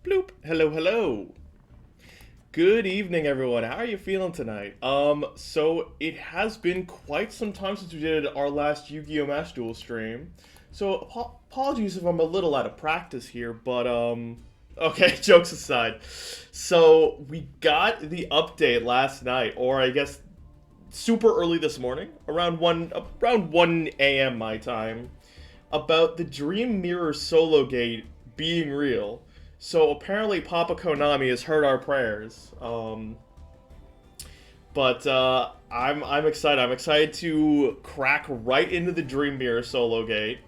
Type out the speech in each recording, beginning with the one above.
Bloop. Hello, hello. Good evening, everyone. How are you feeling tonight? So it has been quite some time since we did our last Yu-Gi-Oh! Match Duel stream. So apologies if I'm a little out of practice here, but okay, jokes aside. So we got the update last night, or I guess super early this morning, around 1 a.m. my time, about the Dream Mirror solo gate being real. So apparently Papa Konami has heard our prayers. But I'm excited. I'm excited to crack right into the Dream Mirror solo gate.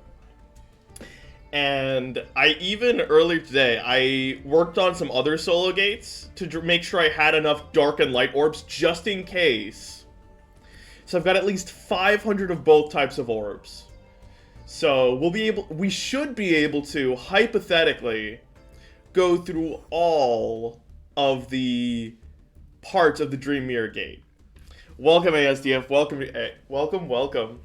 And I even earlier today I worked on some other solo gates to make sure I had enough dark and light orbs just in case. So I've got at least 500 of both types of orbs. So we should be able to hypothetically go through all of the parts of the Dream Mirror Gate. Welcome, ASDF. Welcome.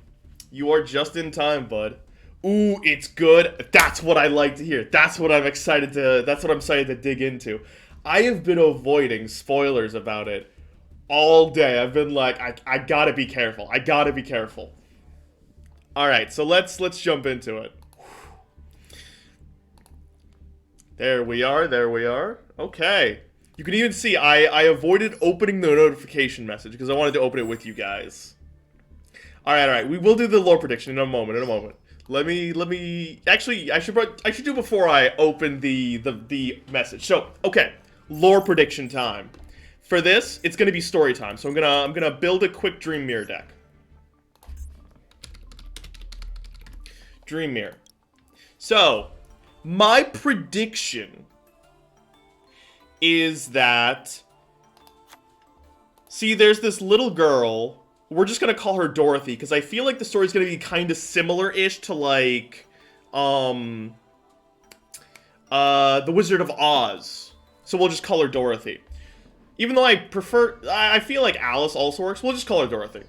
You are just in time, bud. Ooh, it's good. That's what I like to hear. That's what I'm excited to dig into. I have been avoiding spoilers about it all day. I've been like, I gotta be careful. Alright, so let's jump into it. There we are. Okay. You can even see I avoided opening the notification message because I wanted to open it with you guys. Alright. We will do the lore prediction in a moment. Let me actually I should do before I open the message. So, okay. Lore prediction time. For this, it's gonna be story time. So I'm gonna build a quick Dream Mirror deck. Dream Mirror. So, my prediction is that... See, there's this little girl. We're just going to call her Dorothy, because I feel like the story's going to be kind of similar-ish to, like, The Wizard of Oz. So we'll just call her Dorothy. Even though I feel like Alice also works, we'll just call her Dorothy.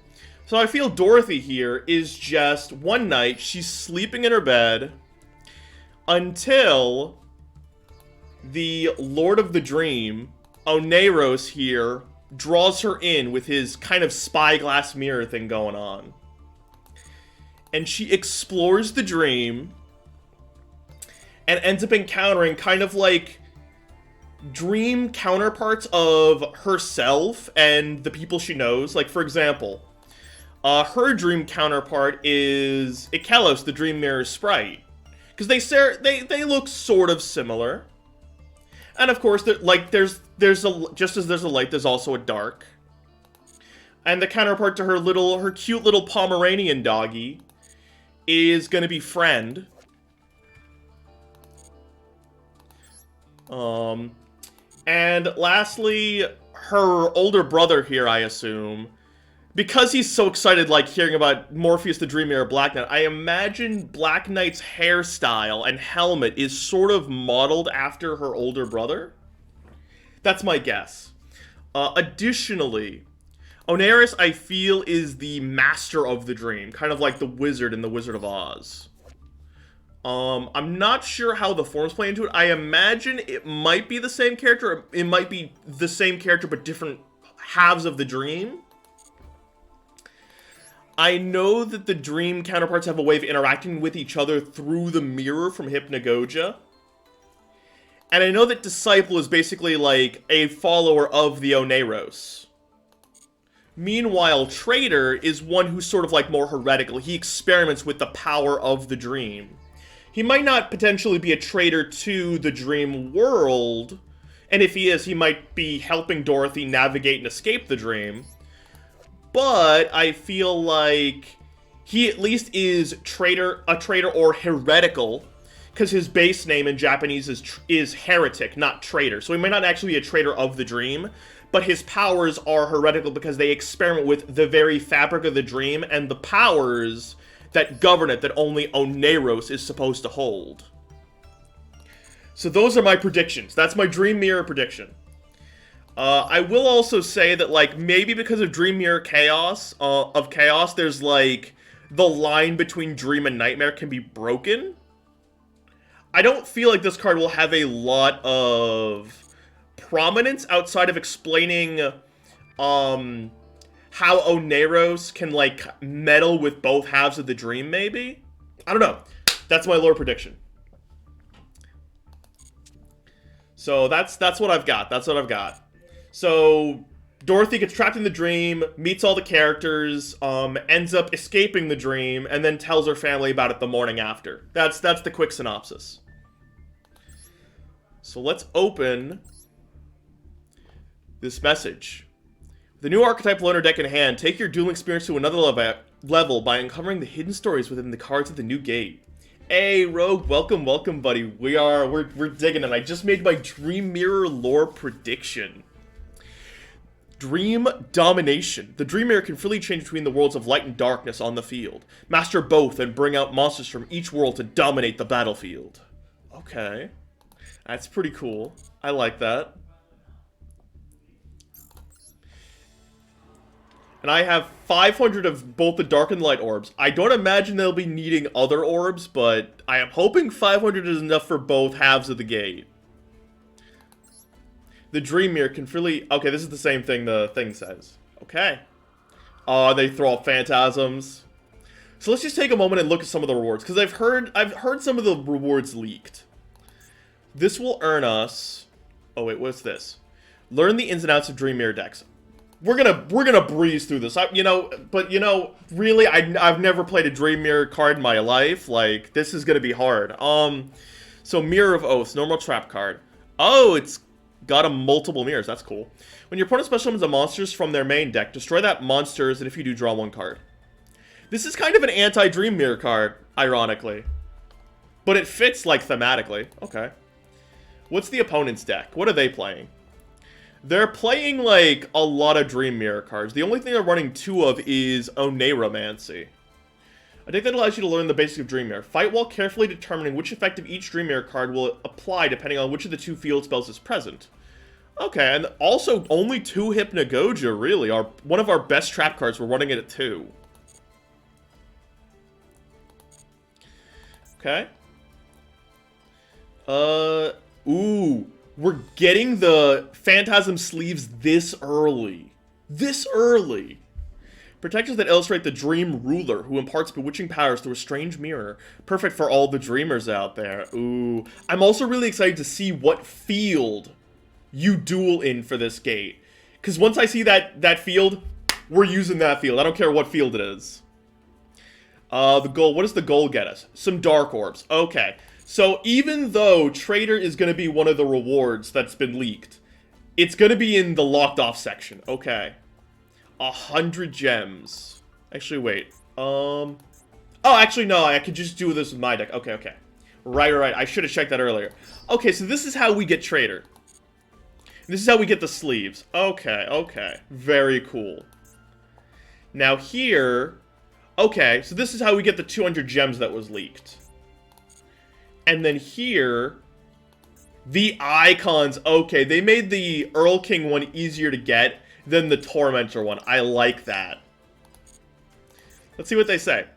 So I feel Dorothy here is just, one night, she's sleeping in her bed until the Lord of the Dream, Oneros here, draws her in with his kind of spyglass mirror thing going on. And she explores the dream and ends up encountering kind of like dream counterparts of herself and the people she knows. Like, for example, her dream counterpart is Ikelos, the Dream Mirror sprite. Because they look sort of similar. And of course, just as there's a light, there's also a dark. And the counterpart to her cute little Pomeranian doggy is going to be Friend. And lastly, her older brother here, I assume, because he's so excited, like, hearing about Morpheus the Dream Mirror Black Knight, I imagine Black Knight's hairstyle and helmet is sort of modeled after her older brother. That's my guess. Additionally, Oneris, I feel, is the master of the dream, kind of like the wizard in The Wizard of Oz. I'm not sure how the forms play into it. I imagine it might be the same character. It might be the same character, but different halves of the dream. I know that the dream counterparts have a way of interacting with each other through the mirror from Hypnagogia. And I know that Disciple is basically like a follower of the Oneros. Meanwhile, Traitor is one who's sort of like more heretical. He experiments with the power of the dream. He might not potentially be a traitor to the dream world. And if he is, he might be helping Dorothy navigate and escape the dream. But I feel like he at least is a traitor or heretical, because his base name in Japanese is heretic, not traitor. So he might not actually be a traitor of the dream, but his powers are heretical because they experiment with the very fabric of the dream and the powers that govern it that only Oneros is supposed to hold. So those are my predictions. That's my Dream Mirror prediction. I will also say that, like, maybe because of Dream Mirror Chaos, there's, like, the line between Dream and Nightmare can be broken. I don't feel like this card will have a lot of prominence outside of explaining how Oneros can, like, meddle with both halves of the dream, maybe? I don't know. That's my lore prediction. So that's what I've got. That's what I've got. So Dorothy gets trapped in the dream, meets all the characters, ends up escaping the dream, and then tells her family about it the morning after. That's the quick synopsis. So let's open this message. With the new archetype loaner deck in hand, take your dueling experience to another level by uncovering the hidden stories within the cards of the new gate. Hey, Rogue, welcome, buddy. We're digging it. I just made my Dream Mirror lore prediction. Dream Domination. The Dream Mirror can freely change between the worlds of light and darkness on the field. Master both and bring out monsters from each world to dominate the battlefield. Okay. That's pretty cool. I like that. And I have 500 of both the Dark and Light orbs. I don't imagine they'll be needing other orbs, but I am hoping 500 is enough for both halves of the gate. The Dream Mirror can freely... Okay, this is the same thing the thing says. Okay. They throw up phantasms. So let's just take a moment and look at some of the rewards, because I've heard some of the rewards leaked. This will earn us... Oh wait, what's this? Learn the ins and outs of Dream Mirror decks. We're gonna breeze through this. Really, I've never played a Dream Mirror card in my life. Like, this is gonna be hard. So Mirror of Oaths, normal trap card. Oh, it's got a multiple mirrors. That's cool. When your opponent special summons a monsters from their main deck, destroy that monsters, and if you do, draw one card. This is kind of an anti-Dream Mirror card, ironically, but it fits like thematically. Okay. What's the opponent's deck? What are they playing? They're playing, like, a lot of Dream Mirror cards. The only thing they're running two of is Oneromancy. A deck that allows you to learn the basics of Dream Mirror. Fight while carefully determining which effect of each Dream Mirror card will apply depending on which of the two field spells is present. Okay, and also only two Hypnagogia, really. One of our best trap cards, we're running it at 2. Okay. Ooh. We're getting the Phantasm sleeves this early. This early. Protectors that illustrate the Dream Ruler, who imparts bewitching powers through a strange mirror. Perfect for all the dreamers out there. Ooh. I'm also really excited to see what field you duel in for this gate. Because once I see that field, we're using that field. I don't care what field it is. The goal. What does the goal get us? Some Dark Orbs. Okay. So even though Trader is going to be one of the rewards that's been leaked, it's going to be in the locked off section. Okay. 100 gems. Actually, wait. Oh, actually, no. I could just do this with my deck. Okay. Right. I should have checked that earlier. Okay, so this is how we get Trader. This is how we get the sleeves. Okay. Very cool. Now here... Okay, so this is how we get the 200 gems that was leaked. And then here, the icons. Okay, they made the Earl King one easier to get than the Tormentor one. I like that. Let's see what they say.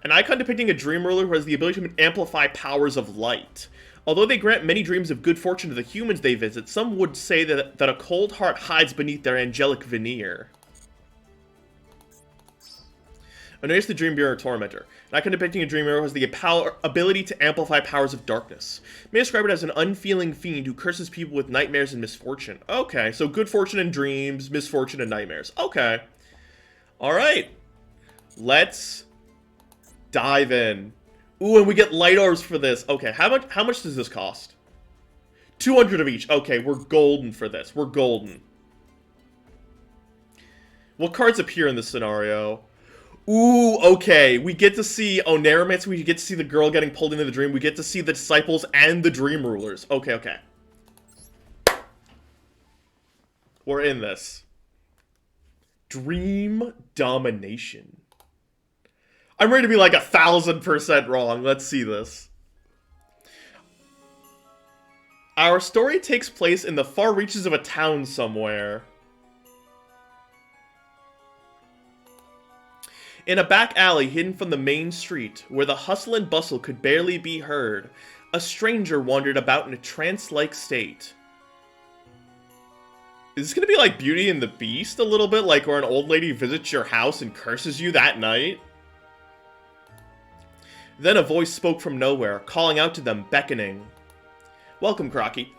An icon depicting a dream ruler who has the ability to amplify powers of light. Although they grant many dreams of good fortune to the humans they visit, some would say that a cold heart hides beneath their angelic veneer. Notice the Dream Mirror Tormentor. An icon depicting a Dream Mirror has the ability to amplify powers of darkness. May describe it as an unfeeling fiend who curses people with nightmares and misfortune. Okay, so good fortune and dreams, misfortune and nightmares. Okay. Alright. Let's dive in. Ooh, and we get light orbs for this. Okay, how much does this cost? 200 of each. Okay, we're golden for this. We're golden. What cards appear in this scenario? Ooh, okay. We get to see Oneromancy. We get to see the girl getting pulled into the dream. We get to see the disciples and the dream rulers. Okay. We're in this. Dream Domination. I'm ready to be like 1000% wrong. Let's see this. Our story takes place in the far reaches of a town somewhere. In a back alley hidden from the main street, where the hustle and bustle could barely be heard, a stranger wandered about in a trance-like state. Is this gonna be like Beauty and the Beast a little bit? Like where an old lady visits your house and curses you that night? Then a voice spoke from nowhere, calling out to them, beckoning. Welcome, Crocky.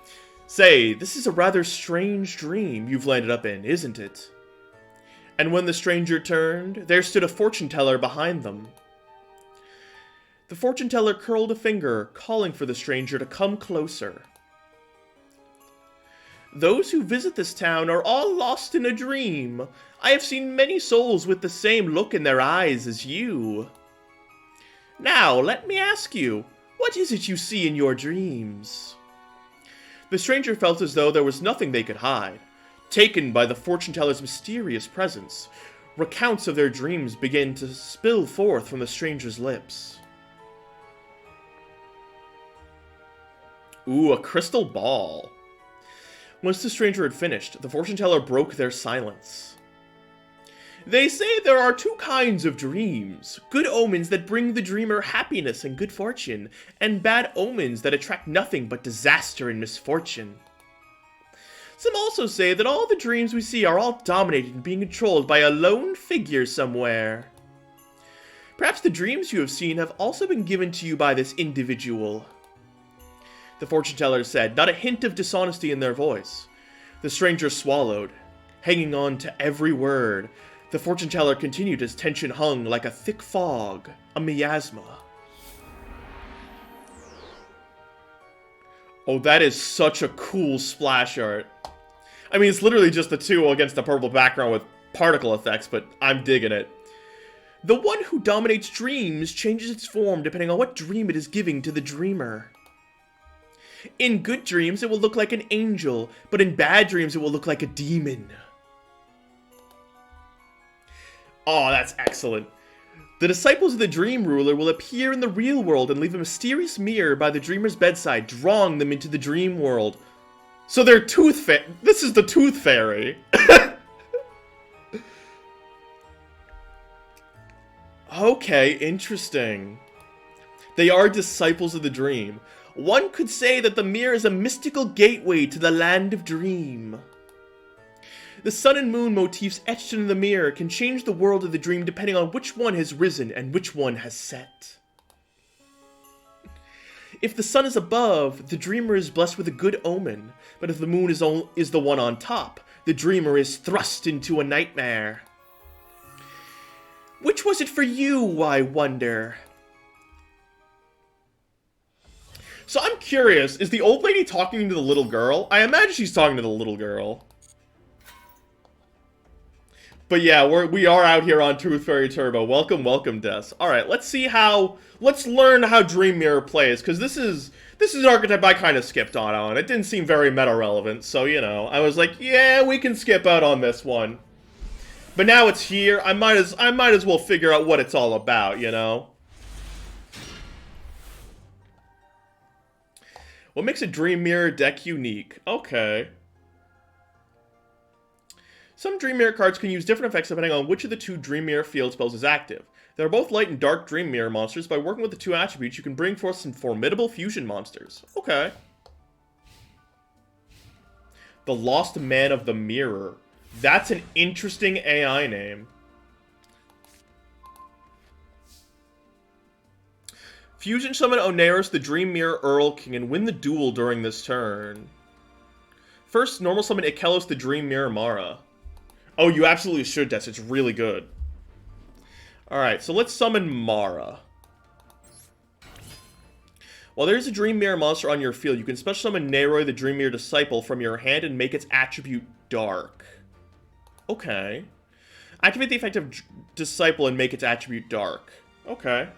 Say, this is a rather strange dream you've landed up in, isn't it? And when the stranger turned, there stood a fortune teller behind them. The fortune teller curled a finger, calling for the stranger to come closer. Those who visit this town are all lost in a dream. I have seen many souls with the same look in their eyes as you. Now, let me ask you, what is it you see in your dreams? The stranger felt as though there was nothing they could hide. Taken by the fortune teller's mysterious presence, recounts of their dreams began to spill forth from the stranger's lips. Ooh, a crystal ball. Once the stranger had finished, the fortune teller broke their silence. They say there are two kinds of dreams. Good omens that bring the dreamer happiness and good fortune, and bad omens that attract nothing but disaster and misfortune. Some also say that all the dreams we see are all dominated and being controlled by a lone figure somewhere. Perhaps the dreams you have seen have also been given to you by this individual. The fortune teller said, not a hint of dishonesty in their voice. The stranger swallowed, hanging on to every word. The fortune teller continued as tension hung like a thick fog, a miasma. Oh, that is such a cool splash art. I mean, it's literally just the two against the purple background with particle effects, but I'm digging it. The one who dominates dreams changes its form depending on what dream it is giving to the dreamer. In good dreams, it will look like an angel, but in bad dreams, it will look like a demon. Oh, that's excellent. The disciples of the Dream Ruler will appear in the real world and leave a mysterious mirror by the dreamer's bedside, drawing them into the dream world. So they're this is the Tooth Fairy. Okay, interesting. They are disciples of the dream. One could say that the mirror is a mystical gateway to the land of dream. The sun and moon motifs etched into the mirror can change the world of the dream depending on which one has risen and which one has set. If the sun is above, the dreamer is blessed with a good omen, but if the moon is the one on top, the dreamer is thrust into a nightmare. Which was it for you, I wonder? So I'm curious, is the old lady talking to the little girl? I imagine she's talking to the little girl. But yeah, we are out here on Tooth Fairy Turbo. Welcome, welcome, Des. Alright, let's learn how Dream Mirror plays, because this is an archetype I kind of skipped on. It didn't seem very meta-relevant, so, you know, I was like, yeah, we can skip out on this one. But now it's here, I might as well figure out what it's all about, you know? What makes a Dream Mirror deck unique? Okay. Some Dream Mirror cards can use different effects depending on which of the two Dream Mirror field spells is active. They are both light and dark Dream Mirror monsters. By working with the two attributes, you can bring forth some formidable fusion monsters. Okay. The Lost Man of the Mirror. That's an interesting AI name. Fusion summon Oneris, the Dream Mirror Earl King, and win the duel during this turn. First, normal summon Ikelos, the Dream Mirror Mara. Oh, you absolutely should, Des. It's really good. Alright, so let's summon Mara. While there's a Dream Mirror monster on your field, you can special summon Neroi, the Dream Mirror Disciple, from your hand and make its attribute Dark. Okay. Activate the effect of Disciple and make its attribute Dark. Okay.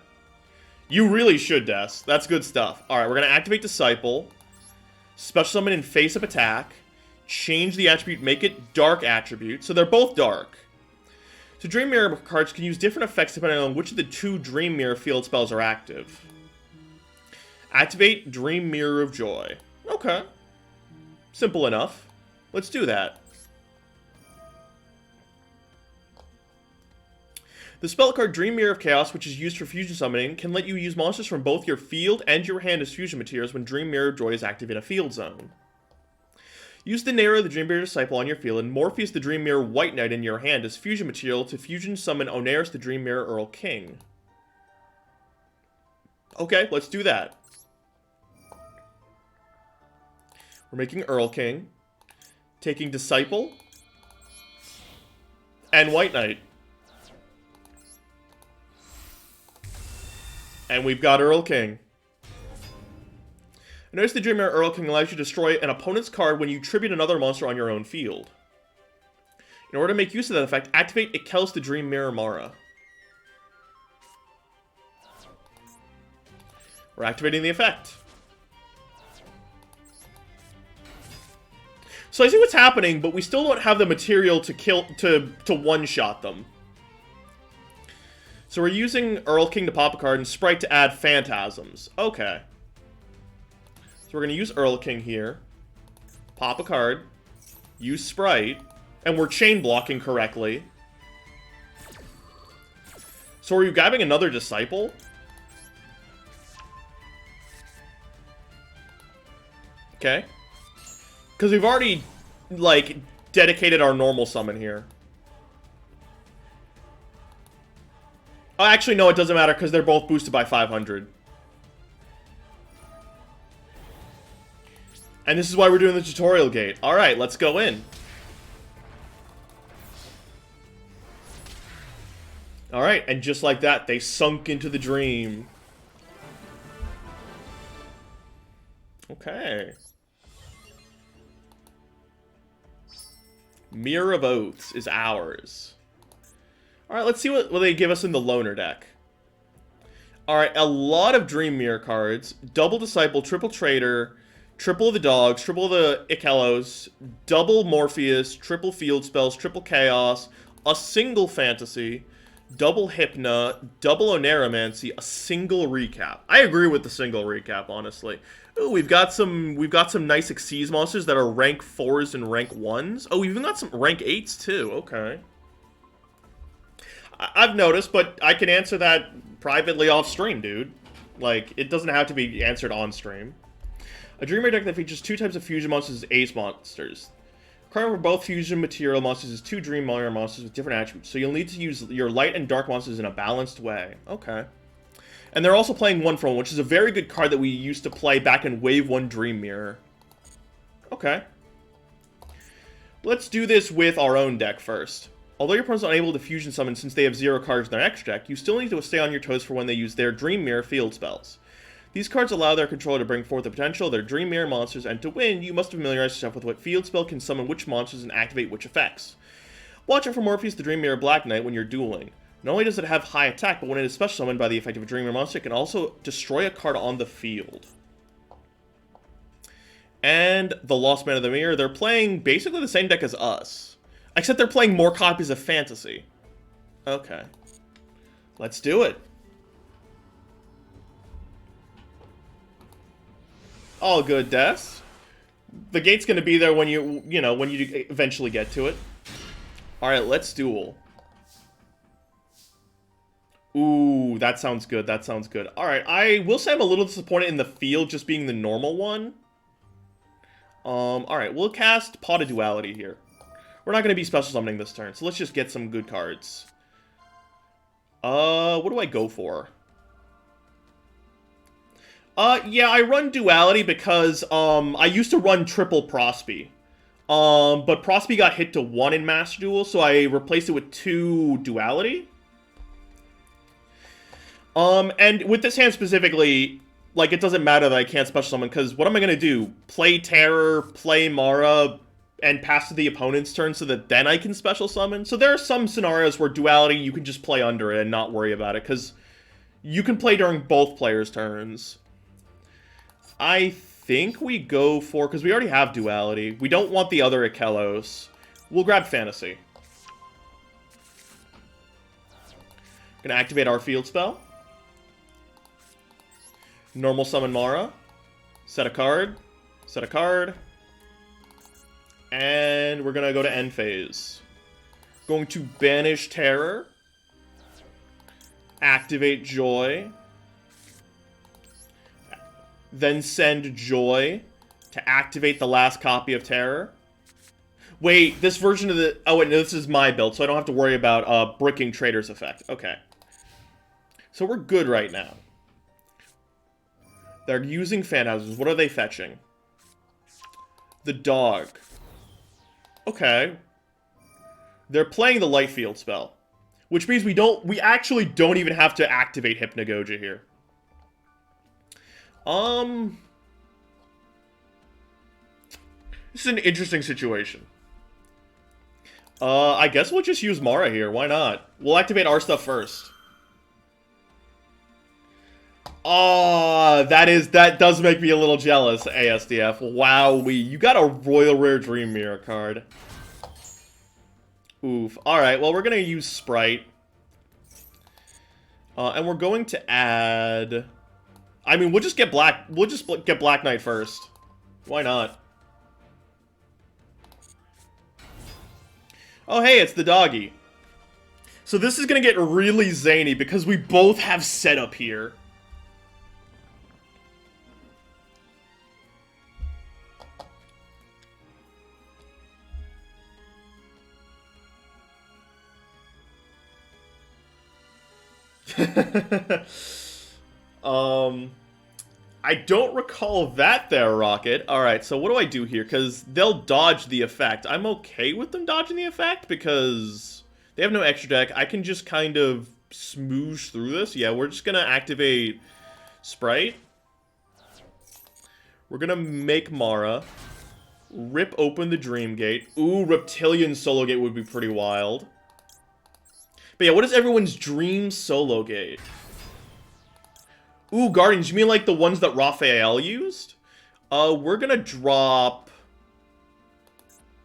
You really should, Des. That's good stuff. Alright, we're going to activate Disciple. Special summon in face-up attack. Change the attribute, make it Dark attribute. So they're both Dark. So Dream Mirror cards can use different effects depending on which of the two Dream Mirror field spells are active. Activate Dream Mirror of Joy. Okay. Simple enough. Let's do that. The spell card Dream Mirror of Chaos, which is used for fusion summoning, can let you use monsters from both your field and your hand as fusion materials when Dream Mirror Joy is active in a field zone. Use the Nero, the Dream Mirror Disciple, on your field, and Morpheus, the Dream Mirror White Knight, in your hand as fusion material to fusion summon Oneris, the Dream Mirror Earl King. Okay, let's do that. We're making Earl King, taking Disciple, and White Knight. And we've got Earl King. Notice the Dream Mirror Earl King allows you to destroy an opponent's card when you tribute another monster on your own field. In order to make use of that effect, activate Ikkel's the Dream Mirror Mara. We're activating the effect. So I see what's happening, but we still don't have the material to one-shot them. So we're using Earl King to pop a card and Sprite to add Phantasms. Okay. So we're going to use Earl King here. Pop a card. Use Sprite. And we're chain blocking correctly. So are you grabbing another Disciple? Okay. Because we've already, like, dedicated our normal summon here. Oh, actually, no, it doesn't matter because they're both boosted by 500. And this is why we're doing the tutorial gate. Alright, let's go in. Alright, and just like that, they sunk into the dream. Okay. Mirror of Oaths is ours. Alright, let's see what they give us in the Loner deck. Alright, a lot of Dream Mirror cards. Double Disciple, Triple Traitor, Triple of the Dogs, Triple of the Ikkelos, Double Morpheus, Triple Field Spells, Triple Chaos, a single Fantasy, Double Hypna, Double Oneiromancy, a single Recap. I agree with the single Recap, honestly. Ooh, we've got some nice Xyz monsters that are rank 4s and rank 1s. Oh, we've even got some rank 8s too. Okay. I've noticed, but I can answer that privately off stream, dude. Like, it doesn't have to be answered on stream. A Dreamer deck that features 2 types of fusion monsters is Ace monsters. Current for both fusion material monsters is 2 Dream Mirror monsters with different attributes, so you'll need to use your light and dark monsters in a balanced way. Okay. And they're also playing 1 for 1, which is a very good card that we used to play back in Wave 1 Dream Mirror. Okay. Let's do this with our own deck first. Although your opponent's unable to fusion summon since they have 0 cards in their extra deck, you still need to stay on your toes for when they use their Dream Mirror field spells. These cards allow their controller to bring forth the potential of their Dream Mirror monsters, and to win, you must familiarize yourself with what field spell can summon which monsters and activate which effects. Watch out for Morpheus the Dream Mirror Black Knight when you're dueling. Not only does it have high attack, but when it is special summoned by the effect of a Dream Mirror monster, it can also destroy a card on the field. And the Lost Man of the Mirror, they're playing basically the same deck as us. Except they're playing more copies of Fantasy. Okay. Let's do it. All good, Des. The gate's gonna be there when you eventually get to it. Alright, let's duel. Ooh, that sounds good, that sounds good. Alright, I will say I'm a little disappointed in the field just being the normal one. Alright, we'll cast Pot of Duality here. We're not gonna be special summoning this turn, so let's just get some good cards. What do I go for? Yeah, I run Duality because, I used to run Triple Prospy. But Prospy got hit to 1 in Master Duel, so I replaced it with 2 Duality. And with this hand specifically, like, it doesn't matter that I can't special summon, because what am I gonna do? Play Terror, play Mara, and pass to the opponent's turn so that then I can special summon? So there are some scenarios where Duality, you can just play under it and not worry about it, because you can play during both players' turns. I think we go for, because we already have Duality, we don't want the other Ikkelos. We'll grab Fantasy. Gonna activate our field spell. Normal summon Mara. Set a card. Set a card. And we're gonna go to end phase. Going to banish Terror. Activate Joy. Then send Joy to activate the last copy of Terror. Wait, this version of the... Oh, wait, no, this is my build, so I don't have to worry about bricking Trader's effect. Okay. So we're good right now. They're using Phantasms. What are they fetching? The dog. Okay. They're playing the Light Field spell. Which means we actually don't even have to activate Hypnagogia here. This is an interesting situation. I guess we'll just use Mara here. Why not? We'll activate our stuff first. That does make me a little jealous, ASDF. Wowee. You got a Royal Rare Dream Mirror card. Oof. Alright, well, we're gonna use Sprite. And we're going to add... I mean, we'll just get Black Knight first. Why not? Oh, hey, it's the doggy. So this is gonna get really zany because we both have setup here. I don't recall that there, Rocket. Alright, so what do I do here? Because they'll dodge the effect. I'm okay with them dodging the effect because they have no extra deck. I can just kind of smoosh through this. Yeah, we're just going to activate Sprite. We're going to make Mara. Rip open the Dream Gate. Ooh, Reptilian Solo Gate would be pretty wild. But yeah, what is everyone's dream solo gate? Ooh, Guardians, you mean like the ones that Raphael used? We're gonna drop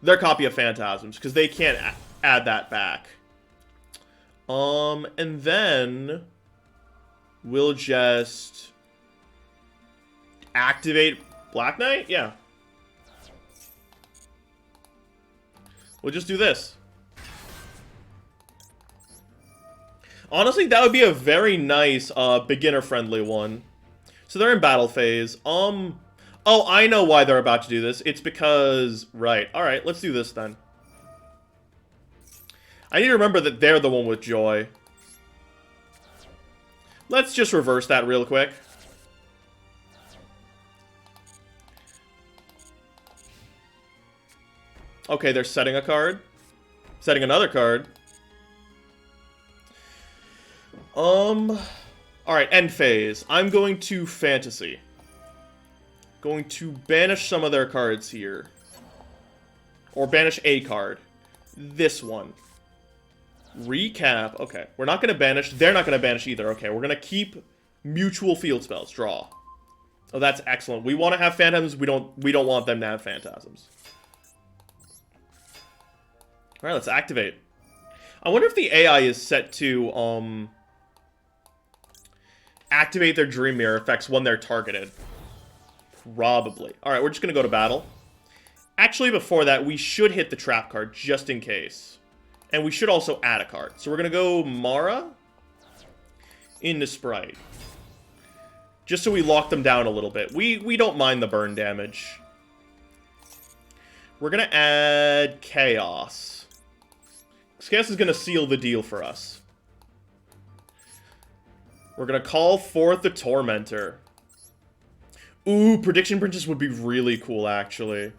their copy of Phantasms, because they can't add that back. And then we'll just activate Black Knight? Yeah. We'll just do this. Honestly, that would be a very nice, beginner-friendly one. So they're in battle phase. Oh, I know why they're about to do this. It's because... Right. Alright, let's do this then. I need to remember that they're the one with Joy. Let's just reverse that real quick. Okay, they're setting a card. Setting another card. Alright, end phase. I'm going to Fantasy. Going to banish some of their cards here. Or banish a card. This one. Recap. Okay, we're not going to banish. They're not going to banish either. Okay, we're going to keep mutual field spells. Draw. Oh, that's excellent. We want to have Phantasms. We don't want them to have Phantasms. Alright, let's activate. I wonder if the AI is set to, activate their Dream Mirror effects when they're targeted. Probably. Alright, we're just gonna go to battle. Actually, before that, we should hit the trap card, just in case. And we should also add a card. So we're gonna go Mara into Sprite. Just so we lock them down a little bit. We don't mind the burn damage. We're gonna add Chaos. Chaos is gonna seal the deal for us. We're gonna call forth the Tormentor. Ooh, Prediction Princess would be really cool, actually.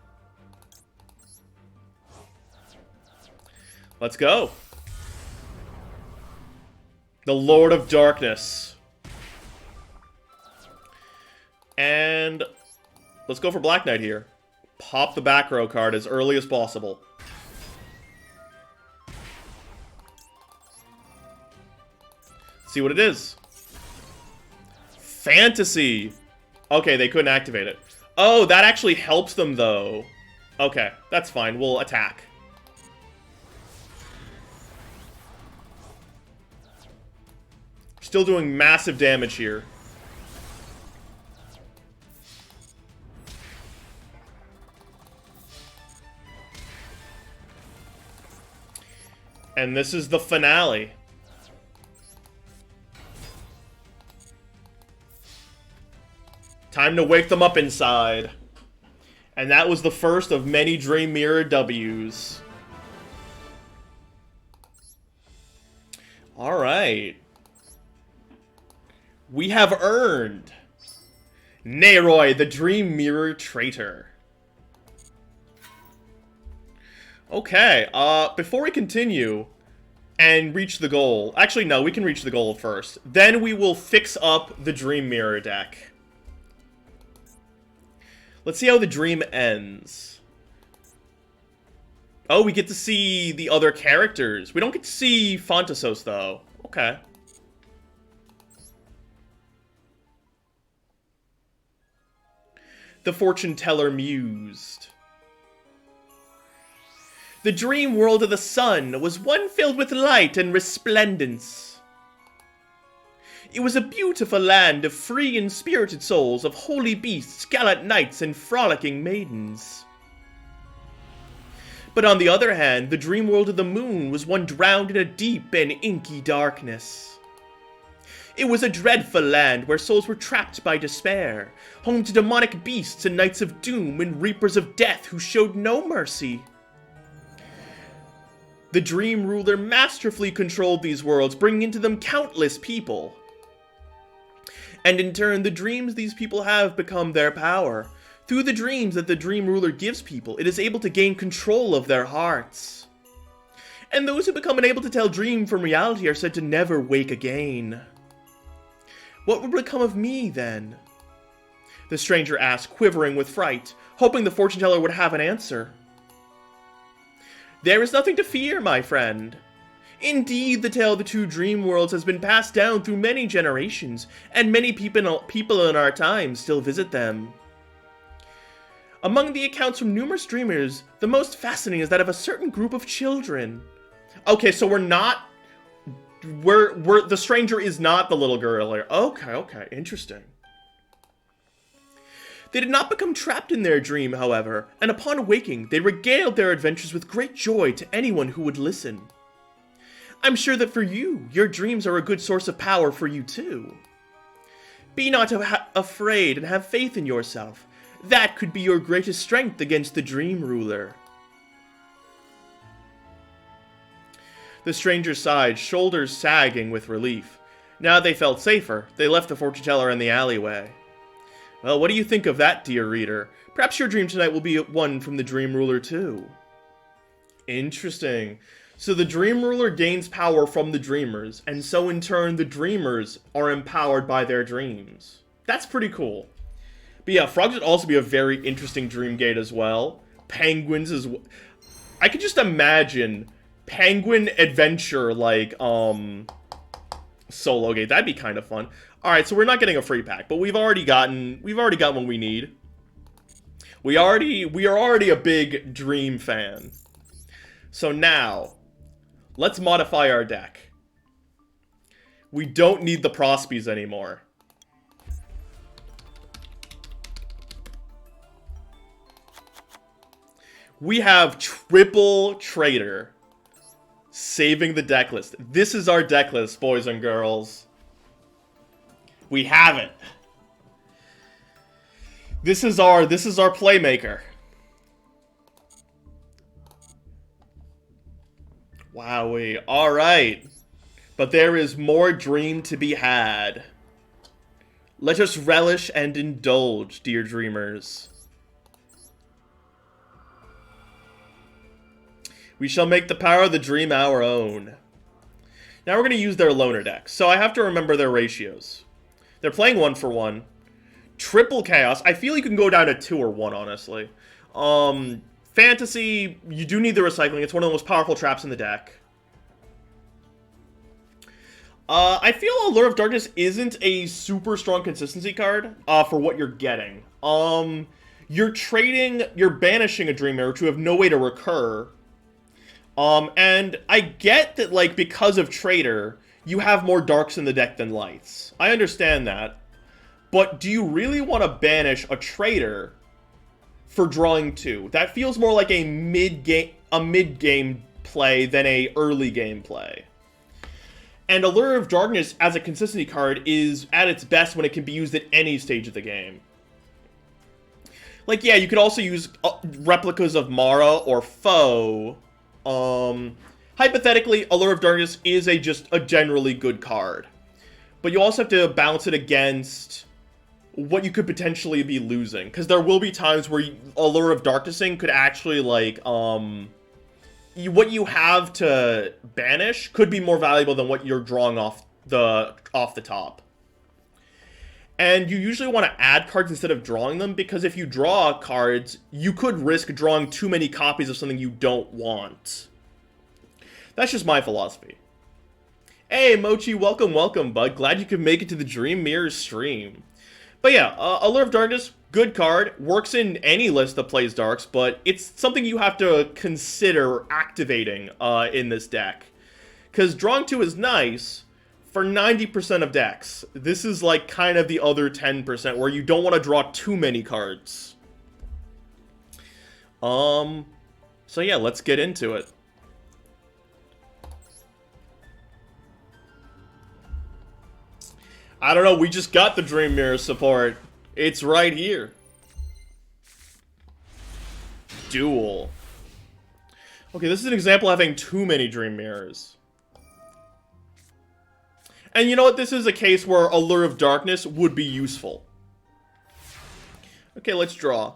Let's go. The Lord of Darkness. And let's go for Black Knight here. Pop the back row card as early as possible. See what it is. Fantasy. Okay, they couldn't activate it. Oh, that actually helps them, though. Okay, that's fine. We'll attack. Still doing massive damage here. And this is the finale. Time to wake them up inside. And that was the first of many Dream Mirror W's. Alright. We have earned Neroy, the Dream Mirror Traitor. Okay, before we continue and reach the goal... Actually, no, we can reach the goal first. Then we will fix up the Dream Mirror deck. Let's see how the dream ends. Oh, we get to see the other characters. We don't get to see Fontasos, though. Okay. The fortune teller mused. The dream world of the sun was one filled with light and resplendence. It was a beautiful land of free and spirited souls, of holy beasts, gallant knights, and frolicking maidens. But on the other hand, the dream world of the moon was one drowned in a deep and inky darkness. It was a dreadful land where souls were trapped by despair, home to demonic beasts and knights of doom and reapers of death who showed no mercy. The dream ruler masterfully controlled these worlds, bringing into them countless people. And in turn, the dreams these people have become their power. Through the dreams that the dream ruler gives people, it is able to gain control of their hearts. And those who become unable to tell dream from reality are said to never wake again. What will become of me, then? The stranger asked, quivering with fright, hoping the fortune teller would have an answer. There is nothing to fear, my friend. Indeed, the tale of the two dream worlds has been passed down through many generations, and many people in our time still visit them. Among the accounts from numerous dreamers, the most fascinating is that of a certain group of children. Okay, so the stranger is not the little girl here. Okay, interesting. They did not become trapped in their dream, however, and upon waking, they regaled their adventures with great joy to anyone who would listen. I'm sure that for you, your dreams are a good source of power for you too. Be not afraid and have faith in yourself. That could be your greatest strength against the dream ruler. The stranger sighed, shoulders sagging with relief. Now they felt safer. They left the fortune teller in the alleyway. Well, what do you think of that, dear reader? Perhaps your dream tonight will be one from the dream ruler too. Interesting. So the dream ruler gains power from the dreamers, and so in turn the dreamers are empowered by their dreams. That's pretty cool. But yeah, frogs would also be a very interesting dream gate as well. Penguins as well. I could just imagine penguin adventure like solo gate. That'd be kind of fun. Alright, so we're not getting a free pack, but we've already got what we need. We are already a big dream fan. So now, let's modify our deck. We don't need the Prospies anymore. We have triple Traitor saving the deck list. This is our deck list, boys and girls. We have it. This is our playmaker. Wowee. Alright. But there is more dream to be had. Let us relish and indulge, dear dreamers. We shall make the power of the dream our own. Now we're going to use their loner deck. So I have to remember their ratios. They're playing 1-for-1. Triple Chaos. I feel you can go down to 2 or 1, honestly. Fantasy, you do need the recycling. It's one of the most powerful traps in the deck. I feel Allure of Darkness isn't a super strong consistency card for what you're getting. You're banishing a Dream Mirror to have no way to recur. And I get that, like, because of Traitor, you have more darks in the deck than lights. I understand that. But do you really want to banish a Traitor for drawing 2? That feels more like a mid-game play than a early game play. And Allure of Darkness as a consistency card is at its best when it can be used at any stage of the game. Like, yeah, you could also use replicas of Mara or Foe. Hypothetically, Allure of Darkness is just a generally good card. But you also have to balance it against what you could potentially be losing. Because there will be times where Allure of Darknessing could actually, like, what you have to banish could be more valuable than what you're drawing off the top. And you usually want to add cards instead of drawing them, because if you draw cards, you could risk drawing too many copies of something you don't want. That's just my philosophy. Hey, Mochi, welcome, welcome, bud. Glad you could make it to the Dream Mirrors stream. But yeah, Allure of Darkness, good card. Works in any list that plays Darks, but it's something you have to consider activating in this deck. Because drawing 2 is nice for 90% of decks. This is like kind of the other 10% where you don't want to draw too many cards. So yeah, let's get into it. I don't know, we just got the Dream Mirror support. It's right here. Duel. Okay, this is an example of having too many Dream Mirrors. And you know what? This is a case where Allure of Darkness would be useful. Okay, let's draw.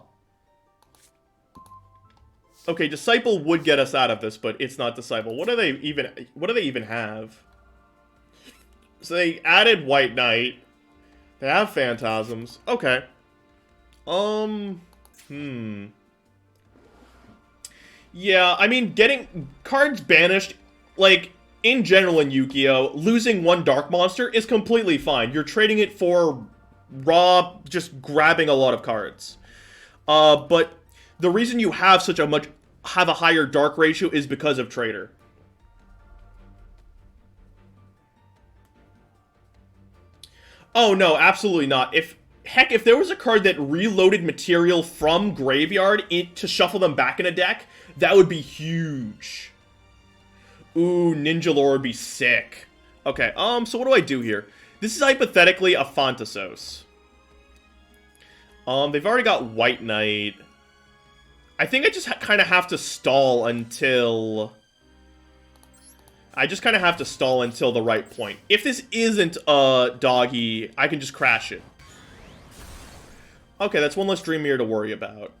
Okay, Disciple would get us out of this, but it's not Disciple. What do they even have? So they added White Knight. They have Phantasms. Okay. Yeah, I mean, getting cards banished, like, in general in Yu-Gi-Oh!, losing one Dark Monster is completely fine. You're trading it for raw, just grabbing a lot of cards. But the reason you have have a higher Dark ratio is because of Trader. Oh, no, absolutely not. Heck, if there was a card that reloaded material from Graveyard to shuffle them back in a deck, that would be huge. Ooh, Ninja Lore would be sick. Okay, so what do I do here? This is hypothetically a Fantasos. They've already got White Knight. I think I just kind of have to stall until... I just kind of have to stall until the right point. If this isn't a doggy, I can just crash it. Okay, that's one less Dream Mirror to worry about.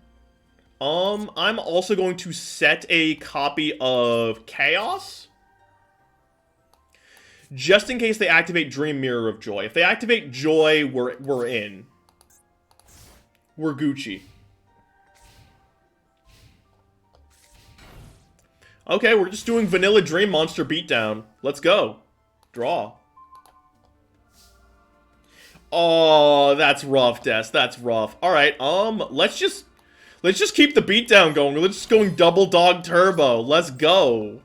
I'm also going to set a copy of Chaos. Just in case they activate Dream Mirror of Joy. If they activate Joy, we're in. We're Gucci. Okay, we're just doing vanilla Dream Monster beatdown. Let's go. Draw. Oh, that's rough, Des. That's rough. Alright, let's just keep the beatdown going. Let's just going double dog turbo. Let's go.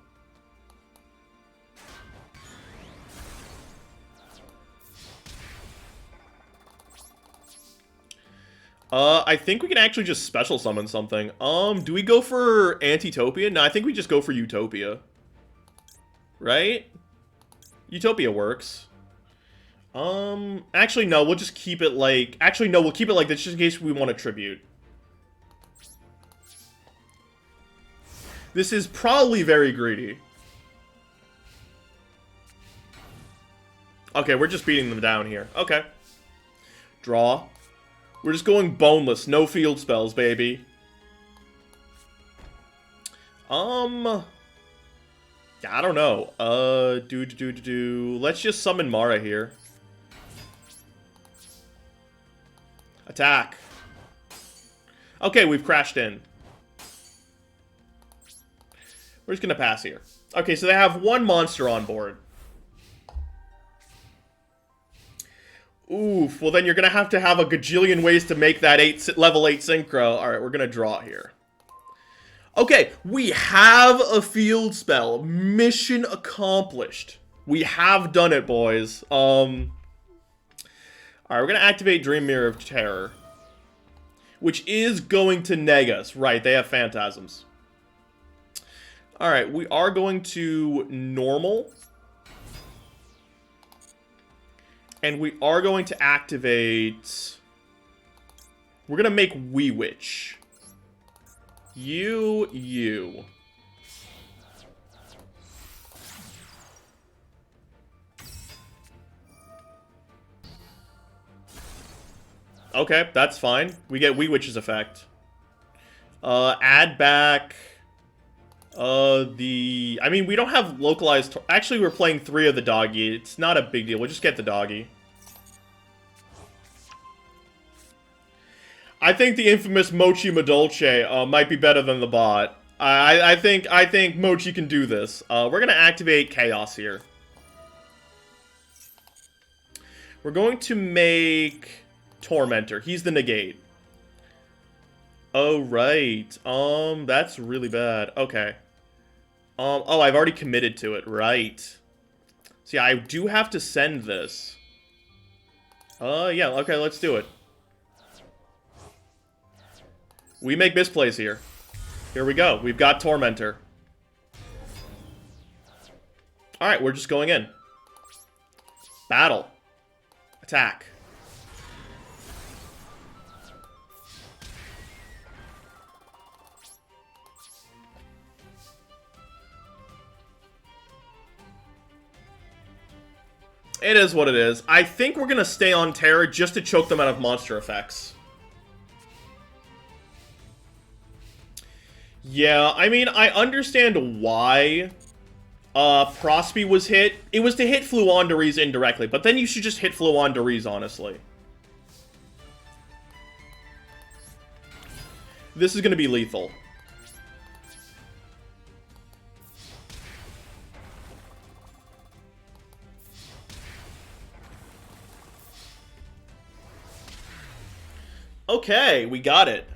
I think we can actually just special summon something. Do we go for Antitopia? No, I think we just go for Utopia. Right? Utopia works. Actually, no, we'll just keep it like... Actually, no, we'll keep it like this just in case we want a tribute. This is probably very greedy. Okay, we're just beating them down here. Okay. Draw. We're just going boneless. No field spells, baby. I don't know. Let's just summon Mara here. Attack. Okay, we've crashed in. We're just gonna pass here. Okay, so they have one monster on board. Oof, well then you're gonna have to have a gajillion ways to make that level 8 synchro. Alright, we're gonna draw here. Okay, we have a field spell. Mission accomplished. We have done it, boys. Alright, we're gonna activate Dream Mirror of Terror. Which is going to neg us. Right, they have Phantasms. Alright, we are going to normal. And we are going to activate We're gonna make Wee Witch. You. Okay, that's fine. We get Wee Witch's effect. Add back... I mean, we don't have localized... Actually, we're playing 3 of the doggy. It's not a big deal. We'll just get the doggy. I think the infamous Mochi Madolce might be better than the bot. I think Mochi can do this. We're gonna activate Chaos here. We're going to make Tormentor. He's the negate. Oh, right. That's really bad. Okay. Oh, I've already committed to it. Right. So yeah, I do have to send this. Yeah, okay, let's do it. We make misplays here. Here we go. We've got Tormentor. Alright, we're just going in. Battle. Attack. It is what it is. I think we're gonna stay on Terra just to choke them out of monster effects. Yeah, I mean, I understand why Prospe was hit. It was to hit Fluandereeze indirectly, but then you should just hit Fluandereeze, honestly. This is gonna be lethal. Okay, we got it.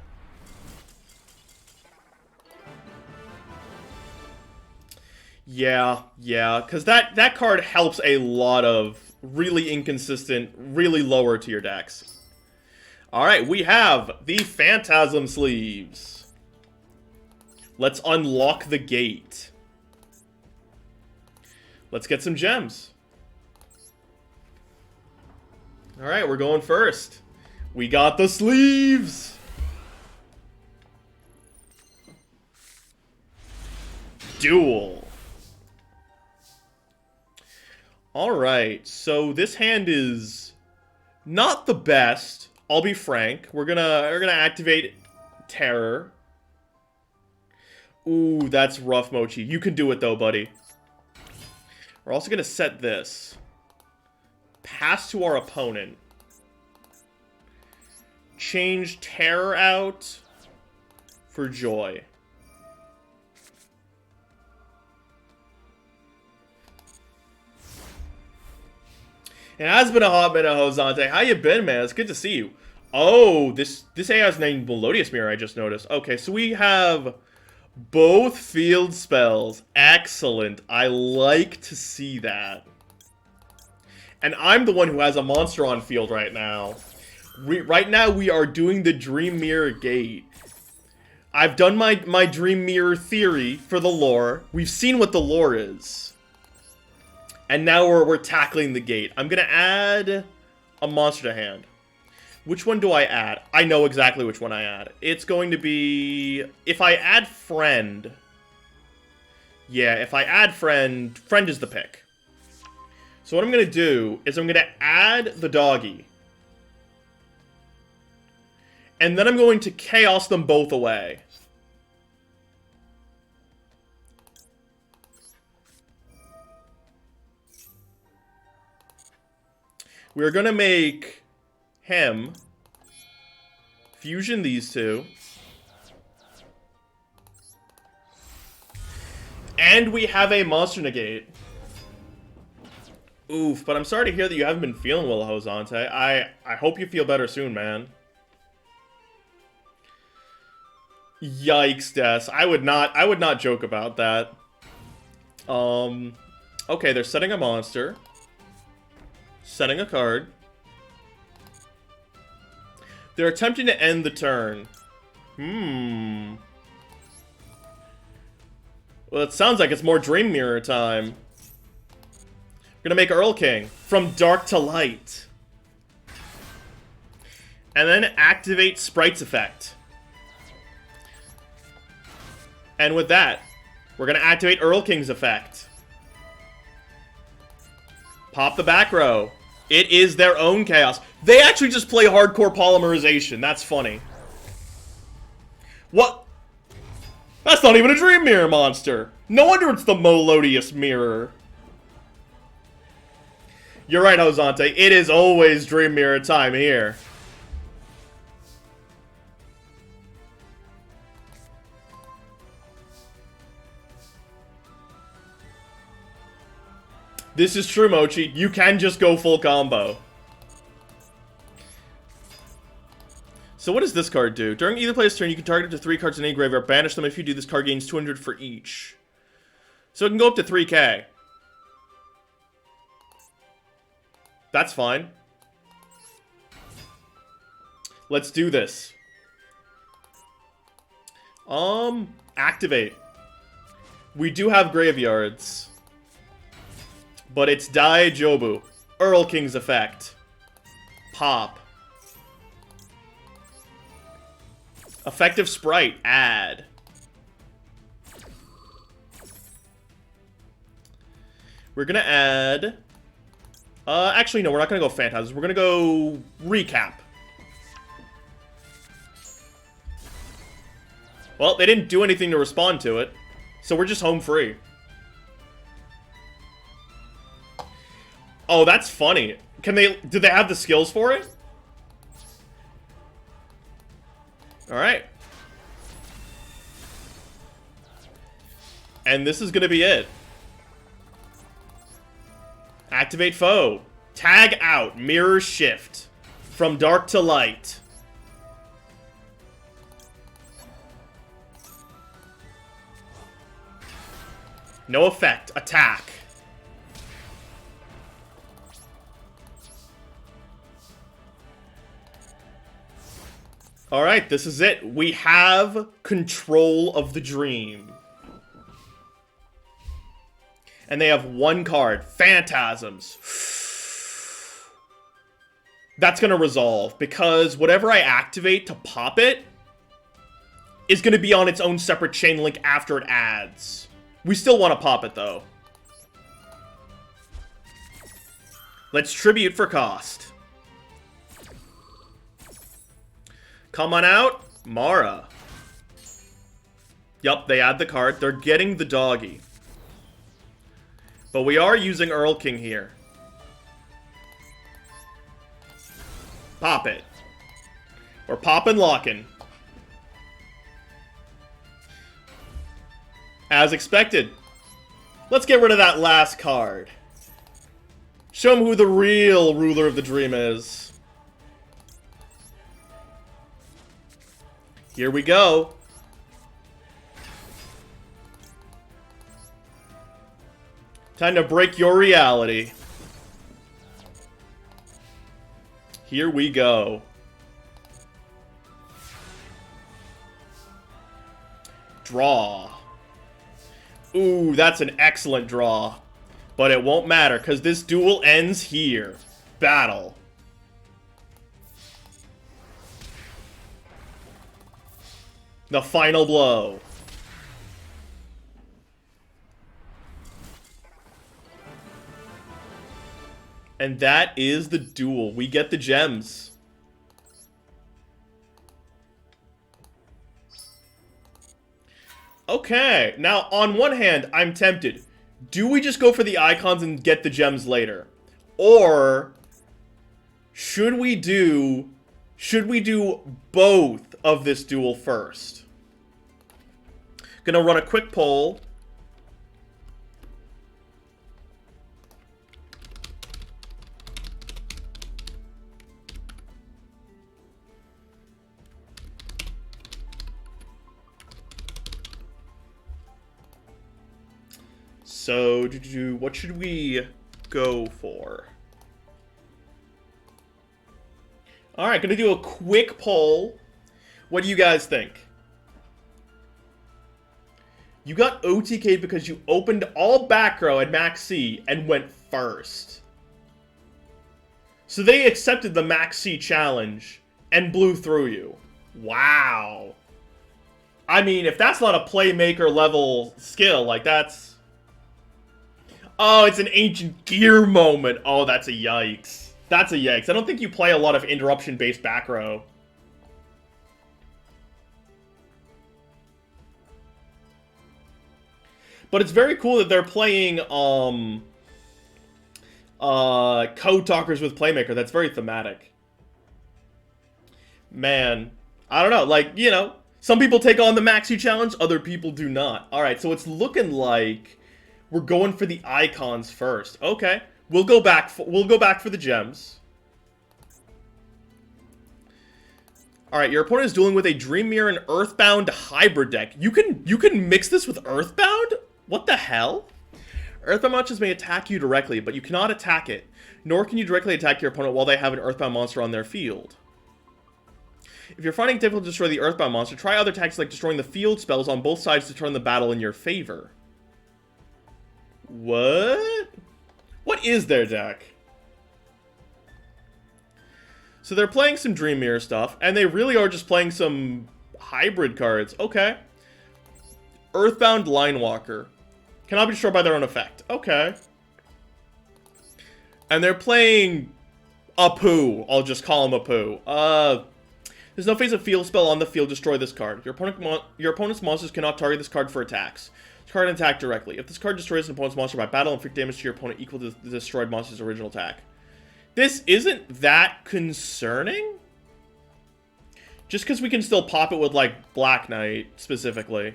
Yeah, because that card helps a lot of really inconsistent, really lower tier decks. Alright, we have the Phantasm Sleeves. Let's unlock the gate. Let's get some gems. Alright, we're going first. We got the sleeves! Duel. Alright, so this hand is not the best, I'll be frank. We're gonna activate Terror. Ooh, that's rough, Mochi. You can do it though, buddy. We're also gonna set this. Pass to our opponent. Change Terror out for Joy. It has been a hot minute, Josante. How you been, man? It's good to see you. Oh, this AI is named Melodious Mirror, I just noticed. Okay, so we have both field spells. Excellent. I like to see that. And I'm the one who has a monster on field right now. Right now, we are doing the Dream Mirror Gate. I've done my Dream Mirror theory for the lore. We've seen what the lore is. And now we're tackling the gate. I'm going to add a monster to hand. Which one do I add? I know exactly which one I add. It's going to be... If I add Friend... Yeah, if I add Friend... Friend is the pick. So what I'm going to do is I'm going to add the doggy. And then I'm going to chaos them both away. We're going to make him fusion these two. And we have a monster negate. Oof, but I'm sorry to hear that you haven't been feeling well, Josante. I hope you feel better soon, man. Yikes, Des. I would not joke about that. Okay, they're setting a monster. Setting a card. They're attempting to end the turn. Well, it sounds like it's more Dream Mirror time. We're gonna make Earl King. From dark to light. And then activate Sprite's effect. And with that, we're going to activate Earl King's effect. Pop the back row. It is their own chaos. They actually just play hardcore polymerization. That's funny. What? That's not even a Dream Mirror monster. No wonder it's the Melodious Mirror. You're right, Josante. It is always Dream Mirror time here. This is true, Mochi. You can just go full combo. So what does this card do? During either player's turn, you can target up to 3 cards in any graveyard. Banish them. If you do, this card gains 200 for each. So it can go up to 3k. That's fine. Let's do this. Activate. We do have graveyards. But it's Daijobu. Earl King's effect. Pop. Effective Sprite. Add. We're gonna add... actually, no, we're not gonna go Phantasms. We're gonna go Recap. Well, they didn't do anything to respond to it. So we're just home free. Oh, that's funny. Can they... Do they have the skills for it? Alright. And this is gonna be it. Activate foe. Tag out. Mirror shift. From dark to light. No effect. Attack. Alright, this is it. We have control of the dream. And they have one card. Phantasms. That's going to resolve, because whatever I activate to pop it is going to be on its own separate chain link after it adds. We still want to pop it, though. Let's tribute for cost. Come on out, Mara. Yup, they add the card. They're getting the doggy. But we are using Earl King here. Pop it. We're popping, locking. As expected. Let's get rid of that last card. Show them who the real ruler of the dream is. Here we go. Time to break your reality. Here we go. Draw. Ooh, that's an excellent draw. But it won't matter, because this duel ends here. Battle. The final blow. And that is the duel. We get the gems. Okay. Now, on one hand, I'm tempted. Do we just go for the icons and get the gems later? Or should we do both of this duel first? Gonna run a quick poll. So, what should we go for? Alright, gonna do a quick poll. What do you guys think? You got OTK'd because you opened all back row at Max C and went first. So they accepted the Max C challenge and blew through you. Wow. I mean, if that's not a playmaker level skill, like that's... Oh, it's an ancient gear moment. Oh, that's a yikes. That's a yikes. I don't think you play a lot of interruption-based back row. But it's very cool that they're playing, Code Talkers with Playmaker. That's very thematic. Man. I don't know, like, you know, some people take on the Maxi Challenge, other people do not. Alright, so it's looking like we're going for the icons first. Okay. We'll go back for the gems. Alright, your opponent is dueling with a Dream Mirror and Earthbound hybrid deck. You can mix this with Earthbound? What the hell? Earthbound monsters may attack you directly, but you cannot attack it. Nor can you directly attack your opponent while they have an Earthbound monster on their field. If you're finding it difficult to destroy the Earthbound monster, try other tactics like destroying the field spells on both sides to turn the battle in your favor. What? What is their deck? So they're playing some Dream Mirror stuff, and they really are just playing some hybrid cards. Okay. Earthbound Linewalker. Cannot be destroyed by their own effect. Okay. And they're playing Apu. I'll just call him Apu. There's no phase of field spell on the field. Destroy this card. Your opponent's monsters cannot target this card for attacks. This card can attack directly. If this card destroys an opponent's monster by battle, inflict damage to your opponent equal to the destroyed monster's original attack. This isn't that concerning. Just because we can still pop it with, like, Black Knight, specifically.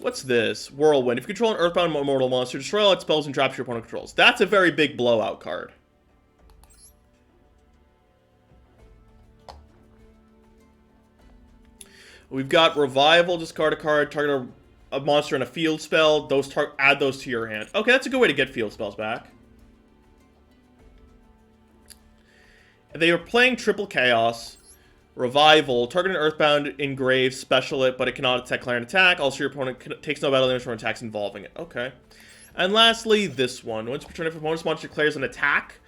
What's this? Whirlwind. If you control an Earthbound Immortal monster, destroy all its spells and traps your opponent controls. That's a very big blowout card. We've got Revival, discard a card, target a monster and a field spell. Add those to your hand. Okay, that's a good way to get field spells back. They are playing Triple Chaos, Revival, target an Earthbound Engrave, special it, but it cannot declare an attack. Also, your opponent takes no battle damage from attacks involving it. Okay. And lastly, this one. Once per turn, if your opponent's monster declares an attack,